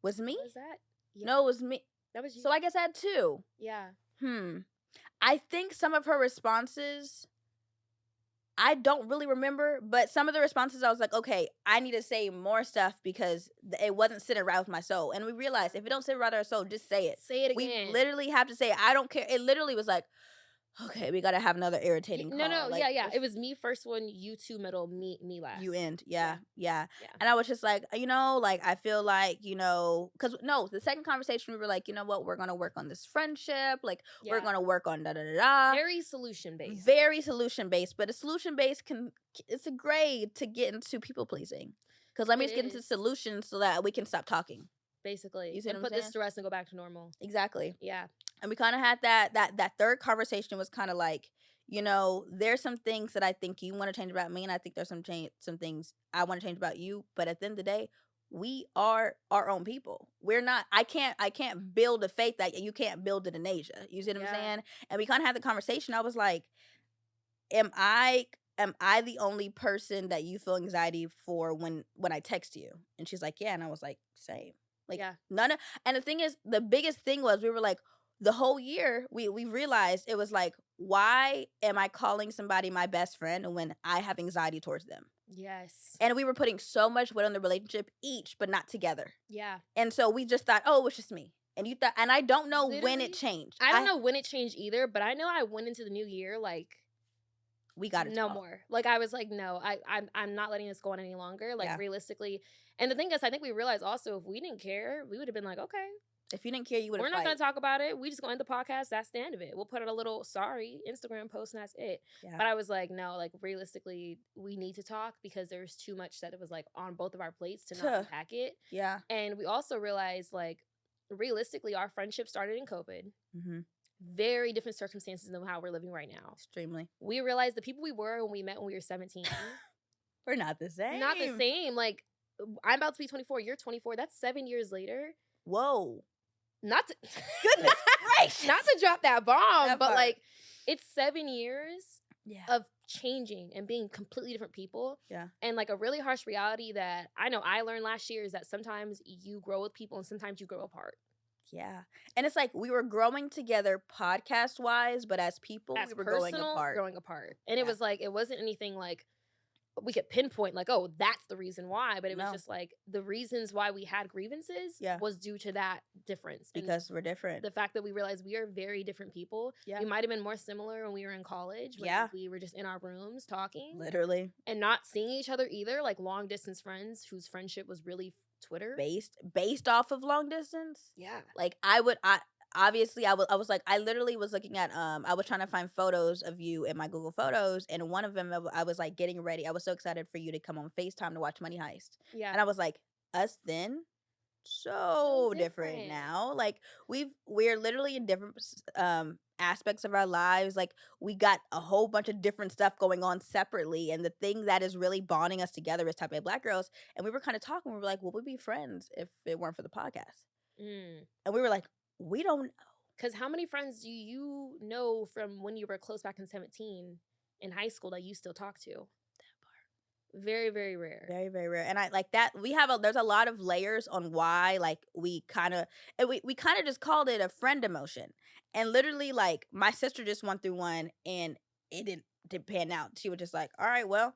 was me? What was that? Yeah. No, it was me. That was you. So I guess I had two. Yeah. I think some of her responses, I don't really remember, but some of the responses I was like, okay, I need to say more stuff because it wasn't sitting right with my soul. And we realized if it don't sit right with our soul, just say it. Say it again. We literally have to say it. I don't care. It literally was like, okay, we got to have another irritating call. No, like, yeah. It was me first one, you two middle, me last. You end. Yeah. And I was just like, you know, like, I feel like, you know, because no, the second conversation, we were like, you know what, we're going to work on this friendship. Like, we're going to work on da-da-da-da. Very solution-based. Very solution-based. But a solution-based it's a grade to get into people-pleasing. Because let me just get into solutions so that we can stop talking. Basically. You see and put this to rest and go back to normal. Exactly. Yeah. And we kind of had that third conversation was kind of like, you know, there's some things that I think you want to change about me, and I think there's some things I want to change about you. But at the end of the day, we are our own people. We're not. I can't build a faith that you can't build it in Asia. You see what I'm saying? And we kind of had the conversation. I was like, am I the only person that you feel anxiety for when I text you? And she's like, yeah. And I was like, same. Like, none of. And the thing is, the biggest thing was we were like, the whole year we realized it was like, why am I calling somebody my best friend when I have anxiety towards them? Yes. And we were putting so much weight on the relationship each, but not together. Yeah. And so we just thought, oh, it was just me. And you thought, and I don't know when it changed. I don't know when it changed either, but I know I went into the new year like, we got to no more. Like, I was like, no, I'm not letting this go on any longer. Like, realistically. And the thing is, I think we realized also, if we didn't care, we would have been like, okay. If you didn't care, you would have. We're not going to talk about it. We just going to end the podcast. That's the end of it. We'll put out a little sorry Instagram post and that's it. Yeah. But I was like, no, like, realistically, we need to talk because there's too much that it was like on both of our plates to not unpack it. Yeah. And we also realized, like, realistically, our friendship started in COVID. Mm-hmm. Very different circumstances than how we're living right now. Extremely. We realized the people we were when we met when we were 17. We're not the same. Not the same. Like, I'm about to be 24. You're 24. That's 7 years later. Whoa. Not to goodness gracious. Not to drop that bomb, but like, it's 7 years of changing and being completely different people. Yeah. And like, a really harsh reality that I know I learned last year is that sometimes you grow with people and sometimes you grow apart. Yeah. And it's like we were growing together podcast wise, but as people, we were growing apart. And it was like, it wasn't anything like we could pinpoint like, oh, that's the reason why. But it was just like the reasons why we had grievances was due to that difference. Because we're different. The fact that we realized we are very different people. Yeah. We might have been more similar when we were in college. When we were just in our rooms talking. Literally. And not seeing each other either. Like, long distance friends whose friendship was really Twitter based off of long distance. Yeah. Like, obviously I was like, I literally was looking at, I was trying to find photos of you in my Google Photos, and one of them I was like getting ready. I was so excited for you to come on FaceTime to watch Money Heist. Yeah. And I was like, us then, so different now. Like we're literally in different aspects of our lives. Like we got a whole bunch of different stuff going on separately, and the thing that is really bonding us together is Type A Black girls. And we were kind of talking, we were like, well, we'd be friends if it weren't for the podcast. And we were like, we don't. Because how many friends do you know from when you were close back in 17 in high school that you still talk to? That part. Very, very rare. Very, very rare. And I like that we have there's a lot of layers on why like we kind of just called it a friend emotion. And literally like my sister just went through one and it didn't pan out. She was just like, all right, well,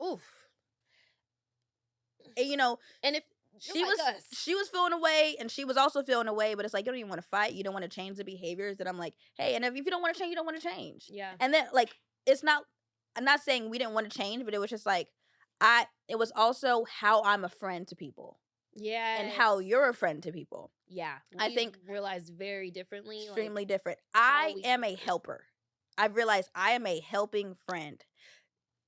oof. And, you know, and if she was feeling away and she was also feeling away, but it's like, you don't even want to fight. You don't want to change the behaviors. And I'm like, hey, and if you don't want to change, you don't want to change. Yeah. And then like, I'm not saying we didn't want to change, but it was just like, it was also how I'm a friend to people. Yeah. And how you're a friend to people. Yeah. I think realized very differently. Extremely different. I am a helper. I've realized I am a helping friend.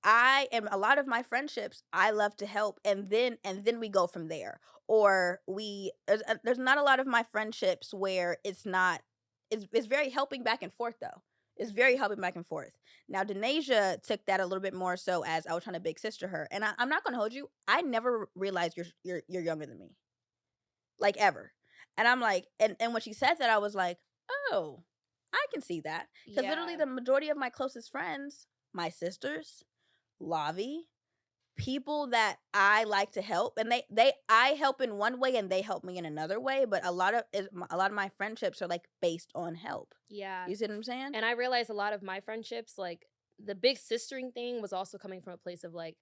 I am a lot of my friendships, I love to help, and then we go from there. Or there's not a lot of my friendships where it's very helping back and forth though. It's very helping back and forth. Now Denasia took that a little bit more so as I was trying to big sister her. And I'm not gonna hold you. I never realized you're younger than me. Like ever. And I'm like, and when she said that, I was like, oh, I can see that. Because literally the majority of my closest friends, my sisters, Lavi, people that I like to help, and I help in one way and they help me in another way, but a lot of my friendships are like based on help. Yeah. You see what I'm saying? And I realized a lot of my friendships, like the big sistering thing was also coming from a place of like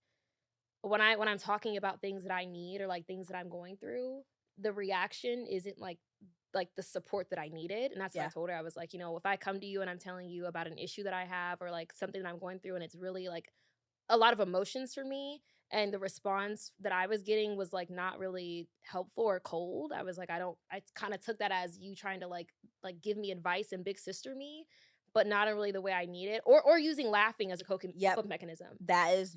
when I'm talking about things that I need or like things that I'm going through, the reaction isn't like the support that I needed. And that's what I told her. I was like, you know, if I come to you and I'm telling you about an issue that I have or like something that I'm going through and it's really like a lot of emotions for me, and the response that I was getting was like not really helpful or cold. I was like, I kind of took that as you trying to like give me advice and big sister me, but not in really the way I need it, or using laughing as a coping mechanism. That was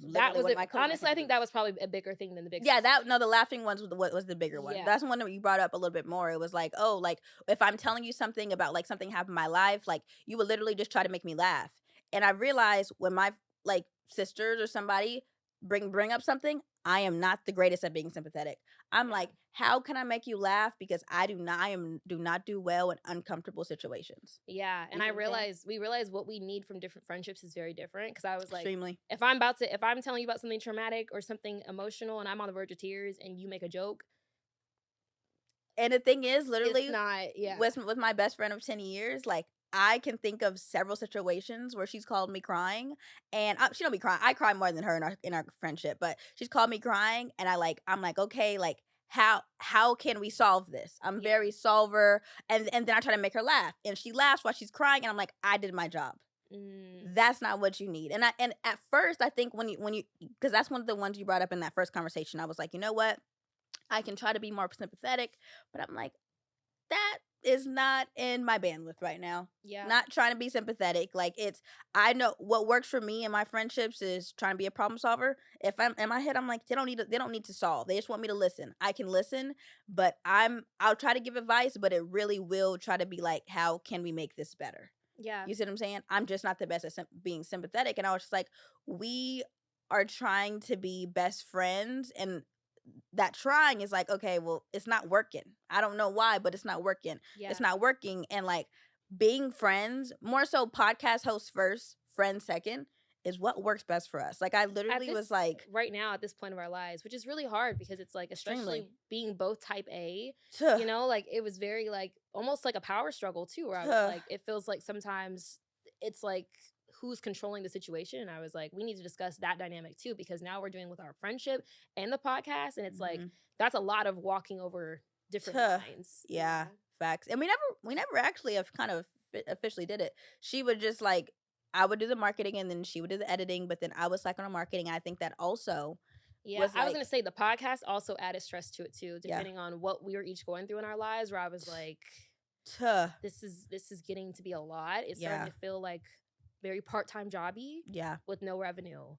honestly, I think that was probably a bigger thing than the big. Yeah, the laughing ones was the bigger one. That's one that you brought up a little bit more. It was like, oh, like if I'm telling you something about like something happened in my life, like you would literally just try to make me laugh. And I realized when my like sisters or somebody bring up something, I am not the greatest at being sympathetic. I'm like, how can I make you laugh? Because I do not do well in uncomfortable situations. Yeah, and we realized what we need from different friendships is very different. Because I was like, extremely. If I'm telling you about something traumatic or something emotional, and I'm on the verge of tears, and you make a joke. And the thing is, literally, it's not, with my best friend of 10 years, like I can think of several situations where she's called me crying, and she don't be crying. I cry more than her in our friendship, but she's called me crying, and I'm like, okay, like how can we solve this? I'm very solver, and then I try to make her laugh, and she laughs while she's crying, and I'm like, I did my job. That's not what you need. And at first, I think when you because that's one of the ones you brought up in that first conversation, I was like, you know what? I can try to be more sympathetic, but I'm like, that is not in my bandwidth right now. Yeah. Not trying to be sympathetic. Like I know what works for me in my friendships is trying to be a problem solver. If I'm in my head, I'm like, they don't need to solve. They just want me to listen. I can listen, but I'll try to give advice, but it really will try to be like, how can we make this better? Yeah. You see what I'm saying? I'm just not the best at being sympathetic. And I was just like, we are trying to be best friends, and that trying is like, okay, well, it's not working. I don't know why, but it's not working. Yeah. It's not working. And like being friends, more so podcast host first, friends second, is what works best for us. Like I literally was like, right now at this point of our lives, which is really hard because it's like, especially being both type A, you know, like it was very like almost like a power struggle too, where I was like, it feels like sometimes it's like who's controlling the situation. And I was like, we need to discuss that dynamic too, because now we're dealing with our friendship and the podcast, and it's like that's a lot of walking over different lines. Yeah, facts. And we never actually have kind of officially did it. She would just like, I would do the marketing and then she would do the editing, but then I was like on the marketing. I think that also I was gonna say the podcast also added stress to it too, depending on what we were each going through in our lives, where I was like, This is getting to be a lot. It's Yeah. starting to feel like very part-time jobby Yeah. with no revenue.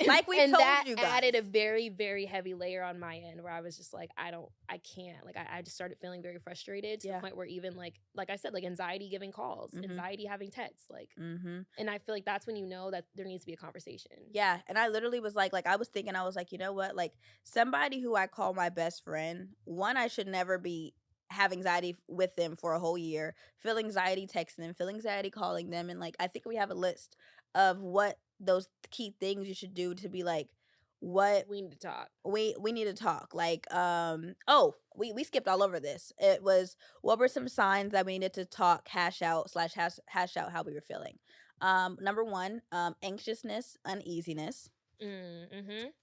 Like we and told that you guys. added a very, very heavy layer on my end where I was just like, I can't. Like I just started feeling very frustrated to the point where even like I said, like anxiety giving calls, anxiety having texts, like, and I feel like that's when you know that there needs to be a conversation. Yeah, and I literally was like I was thinking, I was like, you know what, like somebody who I call my best friend, one, I should never be have anxiety with them for a whole year, feel anxiety texting them, feel anxiety calling them, and like I think we have a list of what those key things you should do to be like, what we need to talk. We need to talk. Like, we skipped all over this. It was, what were some signs that we needed to talk, hash out how we were feeling. Number one, anxiousness, uneasiness. You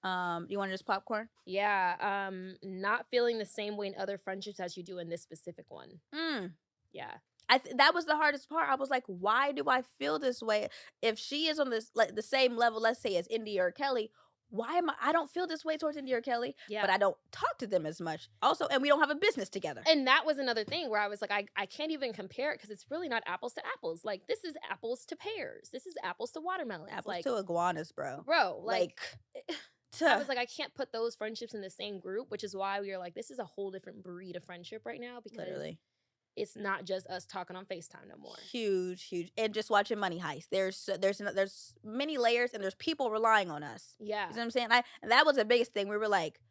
want to just popcorn? Yeah. Not feeling the same way in other friendships as you do in this specific one. Yeah. That was the hardest part. I was like, why do I feel this way? If she is on this, like the same level, let's say as India or Kelly, why am I don't feel this way towards India or Kelly, but I don't talk to them as much. Also, and we don't have a business together. And that was another thing where I was like, I can't even compare it because it's really not apples to apples. Like, this is apples to pears. This is apples to watermelons. Apples like, to iguanas, bro. Like I was like, I can't put those friendships in the same group, which is why we are like, this is a whole different breed of friendship right now because literally. It's not just us talking on FaceTime no more. Huge. And just watching Money Heist. There's many layers and there's people relying on us. Yeah. You know what I'm saying? And that was the biggest thing. We were like,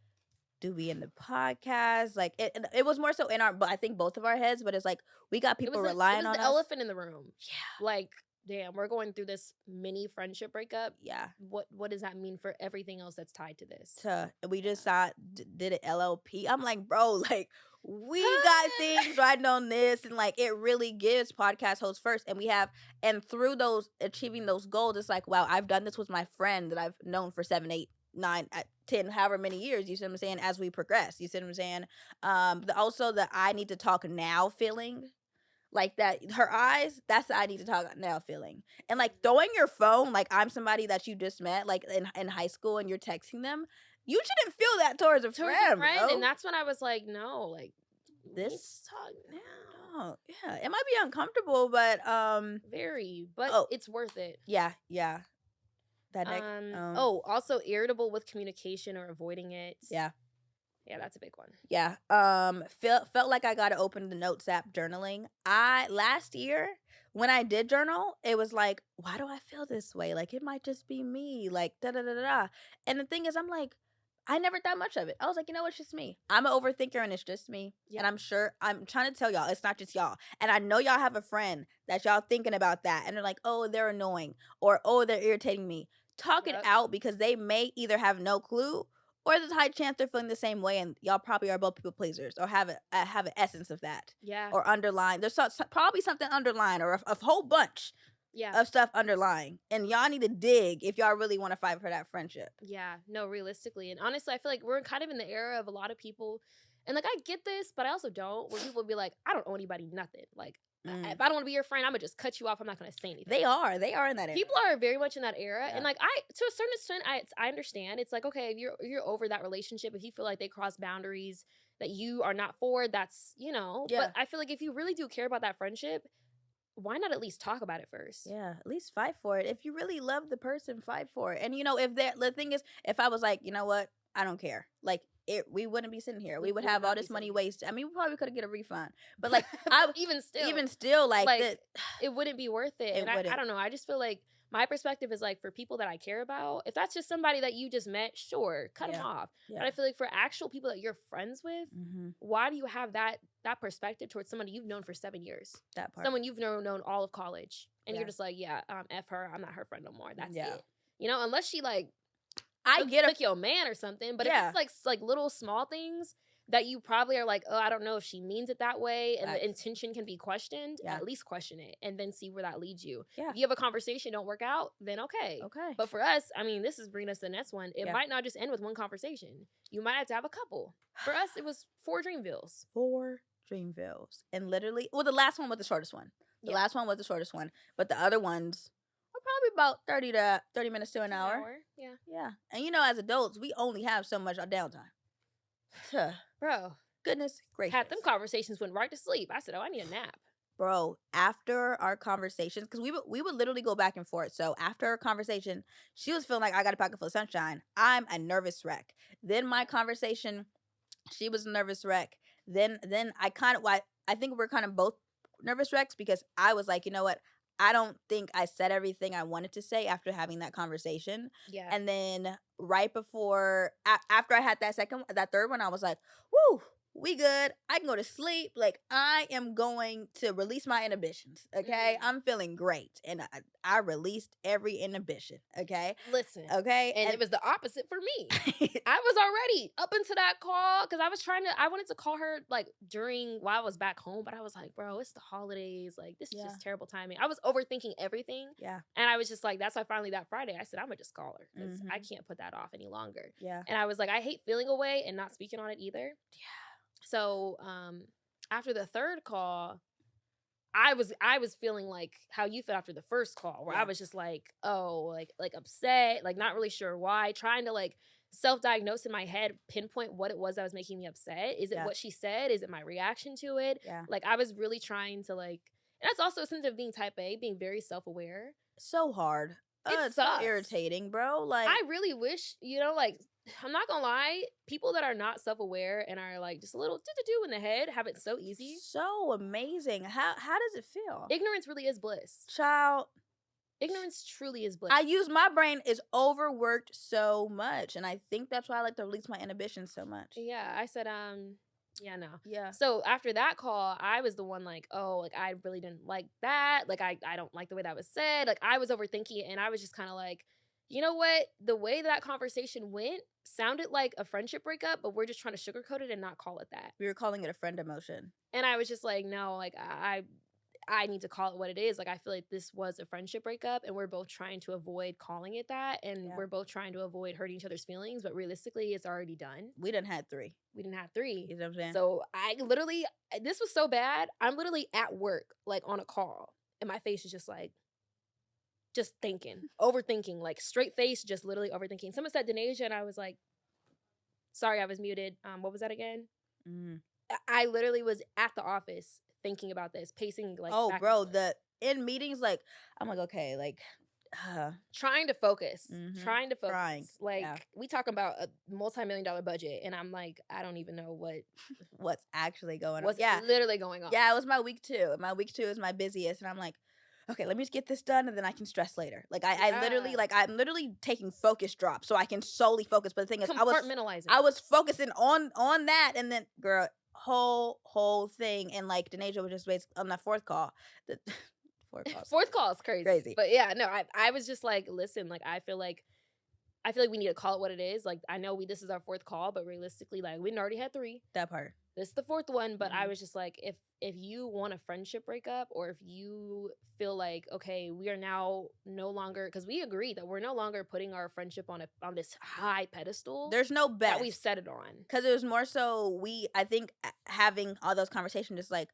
do we end the podcast? Like it was more so in our, I think both of our heads, but it's like, we got people relying on us. It was the elephant in the room. Yeah. Like, damn, we're going through this mini friendship breakup. Yeah. What does that mean for everything else that's tied to this? We just did it LLP. I'm like, bro, like, we got things riding on this, and like it really gives podcast hosts first, and through those achieving those goals, it's like, wow, I've done this with my friend that I've known for 7, 8, 9, 10, however many years. You see what I'm saying? As we progress, you see what I'm saying? Also the I need to talk now feeling. Like that, her eyes, that's the I need to talk now feeling. And like throwing your phone, like I'm somebody that you just met, like in high school, and you're texting them. You shouldn't feel that towards a friend, bro. And that's when I was like, no, like this talk now. Oh, yeah, it might be uncomfortable, but very, but it's worth it. Yeah. That also irritable with communication or avoiding it. Yeah, that's a big one. Yeah. Felt like I gotta open the notes app journaling. Last year when I did journal, it was like, why do I feel this way? Like it might just be me. Like da da da da da. And the thing is, I'm like, I never thought much of it. I was like, you know, it's just me. I'm an overthinker and it's just me. Yeah. And I'm trying to tell y'all, it's not just y'all. And I know y'all have a friend that y'all thinking about that. And they're like, oh, they're annoying. Or, oh, they're irritating me. Talk it out, because they may either have no clue, or there's a high chance they're feeling the same way, and y'all probably are both people pleasers, or have an essence of that. Yeah. Or underlying. There's probably something underlying, or a whole bunch of stuff underlying. And y'all need to dig if y'all really want to fight for that friendship. Yeah. No, realistically. And honestly, I feel like we're kind of in the era of a lot of people, and like I get this, but I also don't, where people be like, I don't owe anybody nothing. Like, if I don't want to be your friend, I'm going to just cut you off. I'm not going to say anything. They are in that era. People are very much in that era. Yeah. And like, to a certain extent, I understand. It's like, okay, if you're over that relationship, if you feel like they cross boundaries that you are not for, that's, you know. Yeah. But I feel like if you really do care about that friendship, why not at least talk about it first? Yeah, at least fight for it. If you really love the person, fight for it. And, you know, the thing is, if I was like, you know what, I don't care. Like, we wouldn't be sitting here. We would have all this money wasted. I mean, we probably could get a refund. But like, even still, like it wouldn't be worth it. And I don't know. I just feel like my perspective is like, for people that I care about, if that's just somebody that you just met, sure, cut them off. Yeah. But I feel like for actual people that you're friends with, why do you have that perspective towards somebody you've known for 7 years? That part. Someone you've known all of college, and you're just like, F her. I'm not her friend no more. That's it. You know, unless she like. I get like your man or something, but if it's like little small things that you probably are like, oh, I don't know if she means it that way, and the intention can be questioned, at least question it and then see where that leads you. Yeah. If you have a conversation, don't work out, then okay. But for us, I mean, this is bringing us to the next one. It might not just end with one conversation. You might have to have a couple. For us, it was 4 Dreamvilles. 4 Dreamvilles. And literally, well, the last one was the shortest one. Last one was the shortest one, but the other ones probably about 30 minutes to an hour. Yeah. And you know, as adults, we only have so much downtime. Bro, Goodness gracious. Had them conversations, went right to sleep. I said, oh, I need a nap. Bro, after our conversations, because we would literally go back and forth. So after our conversation, she was feeling like I got a pocket full of sunshine. I'm a nervous wreck. Then my conversation, she was a nervous wreck. Then I think we're kind of both nervous wrecks because I was like, you know what? I don't think I said everything I wanted to say after having that conversation. Yeah. And then right before, after I had that third one, I was like, woo, we good. I can go to sleep. Like, I am going to release my inhibitions. Okay. I'm feeling great. And I released every inhibition. Okay. Listen. Okay. And it was the opposite for me. I was already up into that call because I wanted to call her like while I was back home, but I was like, bro, it's the holidays. Like, this is just terrible timing. I was overthinking everything. Yeah. And I was just like, that's why finally that Friday, I said, I'm going to just call her because I can't put that off any longer. Yeah. And I was like, I hate feeling away and not speaking on it either. Yeah. So after the third call, I was feeling like how you felt after the first call, where I was just like, oh, like upset, like not really sure why, trying to like self-diagnose in my head, pinpoint what it was that was making me upset. Is it what she said? Is it my reaction to it? Yeah. Like I was really trying to like, and that's also a symptom of being type A, being very self-aware. So hard. It's so irritating, bro. Like, I really wish, like, I'm not gonna lie, people that are not self-aware and are like just a little do in the head have it so easy. So amazing. How does it feel? Ignorance really is bliss. Child. Ignorance truly is bliss. My brain is overworked so much. And I think that's why I like to release my inhibitions so much. Yeah. I said, yeah, no. Yeah. So after that call, I was the one like, oh, like I really didn't like that. Like I don't like the way that was said. Like I was overthinking it and I was just kind of like, you know what? The way that conversation went sounded like a friendship breakup, but we're just trying to sugarcoat it and not call it that. We were calling it a friend emotion. And I was just like, no, like I need to call it what it is. Like I feel like this was a friendship breakup and we're both trying to avoid calling it that. And we're both trying to avoid hurting each other's feelings. But realistically, it's already done. We done had 3. We didn't have 3. You know what I'm saying? So I literally, this was so bad. I'm literally at work, like on a call. And my face is just like, just thinking, overthinking, like straight face, just literally overthinking. Someone said Denasia, and I was like, sorry, I was muted. What was that again? I literally was at the office thinking about this, pacing like. Oh, bro, in meetings, like I'm like, okay, like trying to focus, Like we talking about a multi-million-dollar budget, and I'm like, I don't even know what's actually going on. What's literally going on? Yeah, it was my week 2. My week 2 is my busiest, and I'm like, okay, let me just get this done and then I can stress later. Like I literally, like I'm literally taking focus drops so I can solely focus. But the thing is, I was focusing on that, and then girl, whole thing, and like Denasia was just basically on that fourth call. Fourth call is crazy. But yeah, no, I was just like, listen, like I feel like we need to call it what it is. Like I know this is our 4th call, but realistically, like we already had 3. That part. This is the 4th one, but I was just like, if you want a friendship breakup, or if you feel like, okay, we are now no longer, because we agreed that we're no longer putting our friendship on this high pedestal. There's no best that we've set it on. Because it was more so I think having all those conversations, just like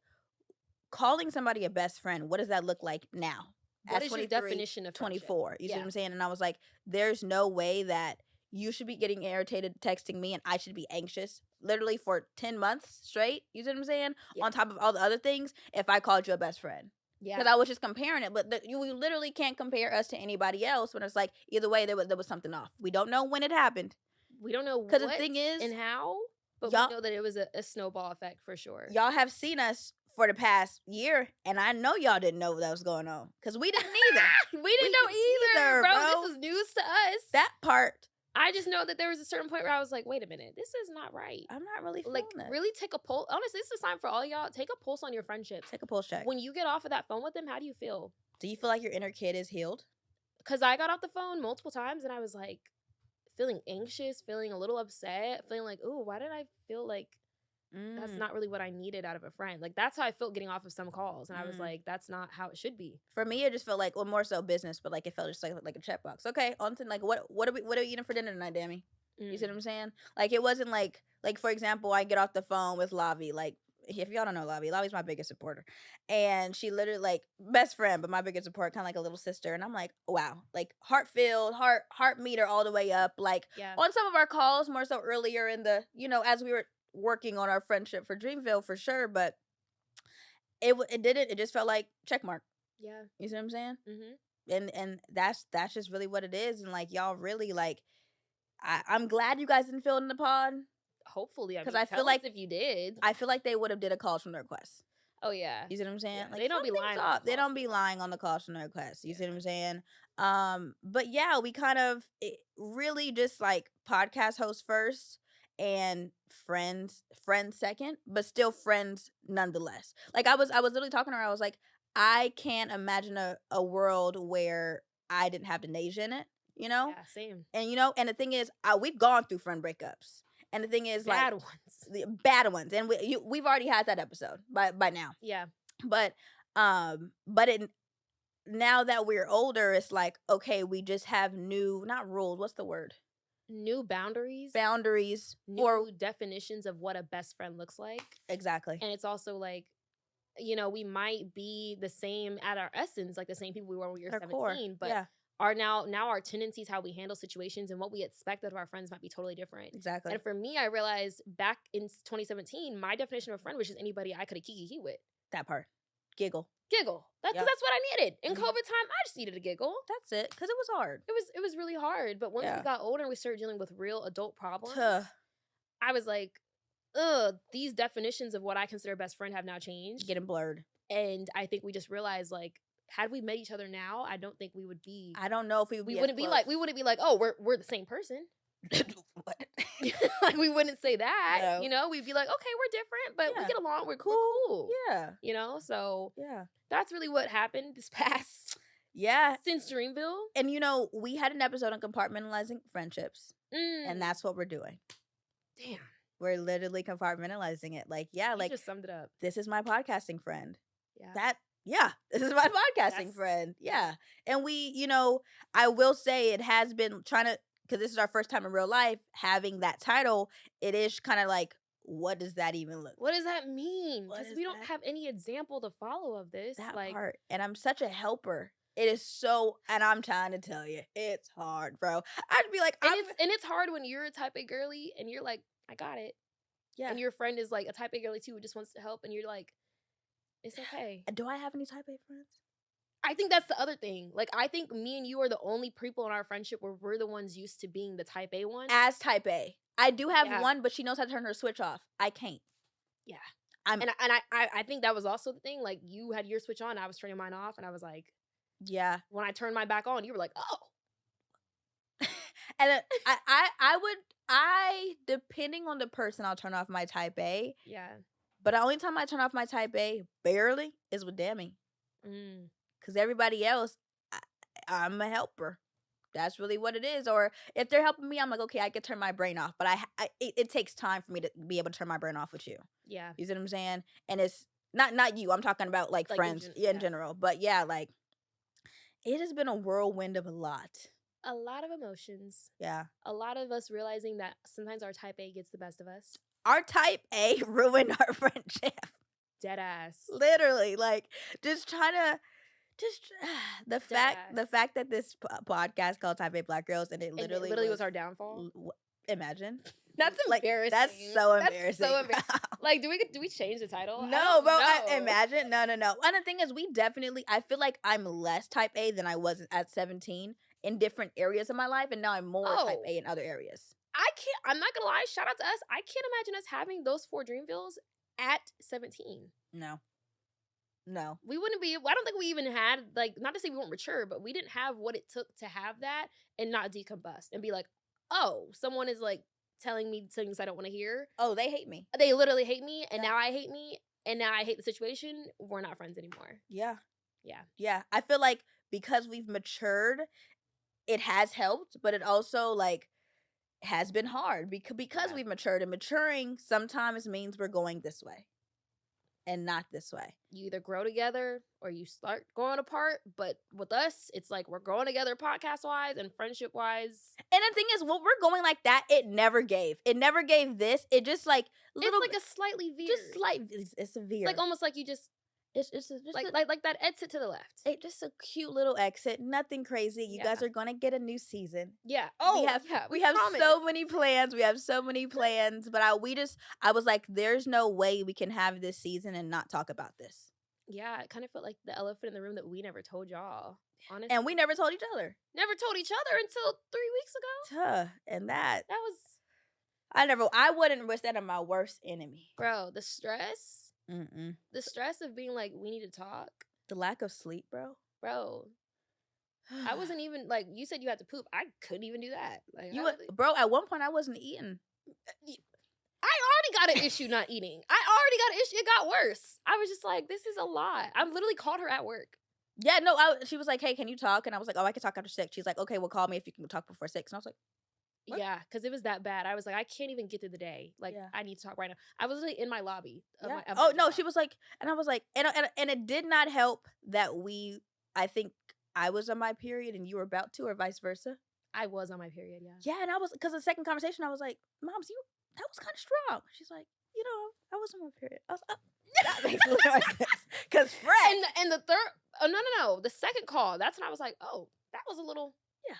calling somebody a best friend, what does that look like now? What is your definition of 24? You see what I'm saying? And I was like, there's no way that you should be getting irritated texting me and I should be anxious literally for 10 months straight. You see what I'm saying? Yeah. On top of all the other things, if I called you a best friend. Yeah. Because I was just comparing it. But you literally can't compare us to anybody else when it's like, either way, there was something off. We don't know when it happened. We don't know what the thing is and how, but we know that it was a snowball effect for sure. Y'all have seen us for the past year, and I know y'all didn't know that was going on. Because we didn't either. we didn't know either, bro. This is news to us. That part. I just know that there was a certain point where I was like, wait a minute, this is not right. I'm not really feeling like, really take a pulse. Honestly, this is a sign for all y'all. Take a pulse on your friendships. Take a pulse check. When you get off of that phone with them, how do you feel? Do you feel like your inner kid is healed? Because I got off the phone multiple times and I was like feeling anxious, feeling a little upset, feeling like, ooh, why did I feel like that's not really what I needed out of a friend? Like, that's how I felt getting off of some calls. And I was like, that's not how it should be. For me, it just felt like, well, more so business, but like it felt just like a checkbox. Okay, on to like, what are we eating for dinner tonight, Dammy? You see what I'm saying? Like, it wasn't like for example, I get off the phone with Lavi. Like, if y'all don't know Lavi's my biggest supporter, and she literally like best friend, but my biggest support, kind of like a little sister. And I'm like, wow, like heart filled, heart meter all the way up. Like on some of our calls, more so earlier in the, as we were working on our friendship for Dreamville for sure, but it didn't. It just felt like check mark. Yeah. You see what I'm saying? Mm-hmm. And that's just really what it is. And like y'all really like, I'm glad you guys didn't fill in the pod. Hopefully, because I I feel like if you did, I feel like they would have did a calls from their requests. Oh yeah, you see what I'm saying? Yeah. Like they don't be lying. They don't be lying on the calls from their requests. You see what I'm saying? But yeah, we kind of really just like podcast host first and friends second, but still friends nonetheless. Like I was literally talking to her. I was like, I can't imagine a world where I didn't have Denasia in it. You know? Yeah, same. And and the thing is, we've gone through friend breakups. And the thing is, bad like, ones, the bad ones, and we've already had that episode by now. Yeah, but it now that we're older, it's like, okay, we just have new, not rules. What's the word? New boundaries. New definitions of what a best friend looks like. Exactly. And it's also like, we might be the same at our essence, like the same people we were when we were 17, core. But yeah. Now our tendencies, how we handle situations and what we expect out of our friends might be totally different. Exactly. And for me, I realized back in 2017, my definition of a friend was just anybody I could have kiki with. That part. Giggle. That's what I needed. In COVID time, I just needed a giggle. That's it. Because it was hard. It was really hard. But once we got older and we started dealing with real adult problems, I was like, these definitions of what I consider best friend have now changed. Getting blurred. And I think we just realized, like, had we met each other now, I don't think we would be. I don't know if we wouldn't be like, oh, we're the same person. What? Like, we wouldn't say that. No. We'd be like, okay, we're different, but we get along. We're cool. Yeah. So yeah, that's really what happened this past. Yeah. Since Dreamville. And we had an episode on compartmentalizing friendships, and that's what we're doing. Damn. We're literally compartmentalizing it. Like, yeah, you just summed it up. This is my podcasting friend. Yeah. This is my podcasting friend. Yeah. And we, I will say it has been trying to, because this is our first time in real life having that title, it is kind of like, what does that even look like? What does that mean? Because we don't have any example to follow of this. That part. And I'm such a helper. It is so, and I'm trying to tell you, it's hard, bro. I'd be like, and it's hard when you're a type A girly and you're like, I got it. Yeah. And your friend is like a type A girly too who just wants to help, and you're like, it's okay. Do I have any type A friends? I think that's the other thing. Like, I think me and you are the only people in our friendship where we're the ones used to being the type A one. As type A. I do have one, but she knows how to turn her switch off. I can't. Yeah. I think that was also the thing. Like, you had your switch on, I was turning mine off, and I was like, yeah. When I turned mine back on, you were like, oh. And depending on the person, I'll turn off my type A. Yeah. But the only time I turn off my type A, barely, is with Demi. Because everybody else, I'm a helper. That's really what it is. Or if they're helping me, I'm like, okay, I could turn my brain off. But it takes time for me to be able to turn my brain off with you. Yeah. You see what I'm saying? And it's not you. I'm talking about like friends in general. But yeah, like, it has been a whirlwind of a lot. A lot of emotions. Yeah. A lot of us realizing that sometimes our type A gets the best of us. Our type A ruined our friendship. Dead ass. Literally, like, just trying to, the fact that this podcast called Type A Black Girls, and it literally was our downfall. Imagine. That's embarrassing. That's so embarrassing. That's so embarrassing. Like, do we change the title? No, bro. Imagine. No. And the thing is, I feel like I'm less type A than I was at 17 in different areas of my life, and now I'm more type A in other areas. I'm not gonna lie, shout out to us. I can't imagine us having those 4 Dreamvilles at 17. No. We wouldn't be, I don't think we even had, like, not to say we weren't mature, but we didn't have what it took to have that and not decombust and be like, oh, someone is like telling me things I don't want to hear. Oh, they hate me. They literally hate me, and now I hate me, and now I hate the situation. We're not friends anymore. Yeah. Yeah. I feel like because we've matured, it has helped, but it also, like, has been hard because we've matured, and maturing sometimes means we're going this way and not this way. You either grow together or you start growing apart, but with us, it's like we're growing together podcast wise and friendship wise. And the thing is, when we're going like that, it never gave this. It just like it's like a slightly veer. Just slight. It's a veer. It's like almost like you just It's just like that exit to the left. It's just a cute little exit. Nothing crazy. You guys are gonna get a new season. Yeah. We have so many plans. We have so many plans. But I was like, there's no way we can have this season and not talk about this. Yeah, it kind of felt like the elephant in the room that we never told y'all. Honestly. And we never told each other. Never told each other until 3 weeks ago. And that was. I wouldn't wish that on my worst enemy. Bro, the stress. The stress of being like, we need to talk. The lack of sleep, bro. I wasn't even like, you said you had to poop. I couldn't even do that. Like, bro, at one point I wasn't eating. I already got an issue not eating. I already got an issue. It got worse. I was just like, this is a lot. I literally called her at work. Yeah, no, she was like, hey, can you talk? And I was like, oh, I can talk after 6. She's like, okay, well, call me if you can talk before 6. And I was like, what? Yeah, because it was that bad. I was like, I can't even get through the day. Like, I need to talk right now. I was literally in my lobby. Of my no, job. she was like, and I was like, and it did not help that I think I was on my period and you were about to, or vice versa. I was on my period, yeah. Yeah, and I was, because the second conversation, I was like, Moms, that was kind of strong. She's like, I was on my period. I was like, that makes more sense. Because Fred. And the third, no. The second call, that's when I was like, oh, that was a little. Yeah.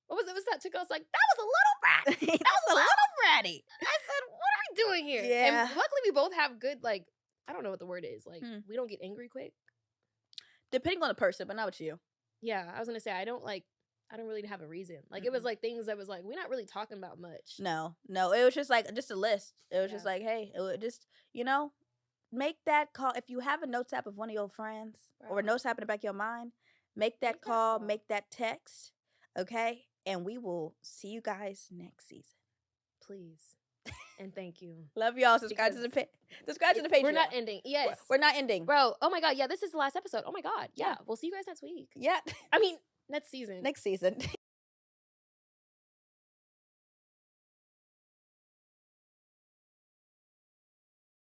What was it? That chick? I was like, that was a little brat. That was a little bratty. I said, what are we doing here? Yeah. And luckily we both have good, like, I don't know what the word is. Like, we don't get angry quick. Depending on the person, but not with you. Yeah, I was going to say, I don't really have a reason. Like, it was like things that was like, we're not really talking about much. No. It was just like, just a list. It was just like, hey, it would just, make that call. If you have a notes app of one of your friends or a notes app in the back of your mind, make that call, make that text, okay? And we will see you guys next season. Please. And thank you. Love y'all. Subscribe to the page. We're not ending. Yes. We're not ending. Bro, oh my God. Yeah, this is the last episode. Oh my God. Yeah. We'll see you guys next week. Yeah. I mean, next season. Next season.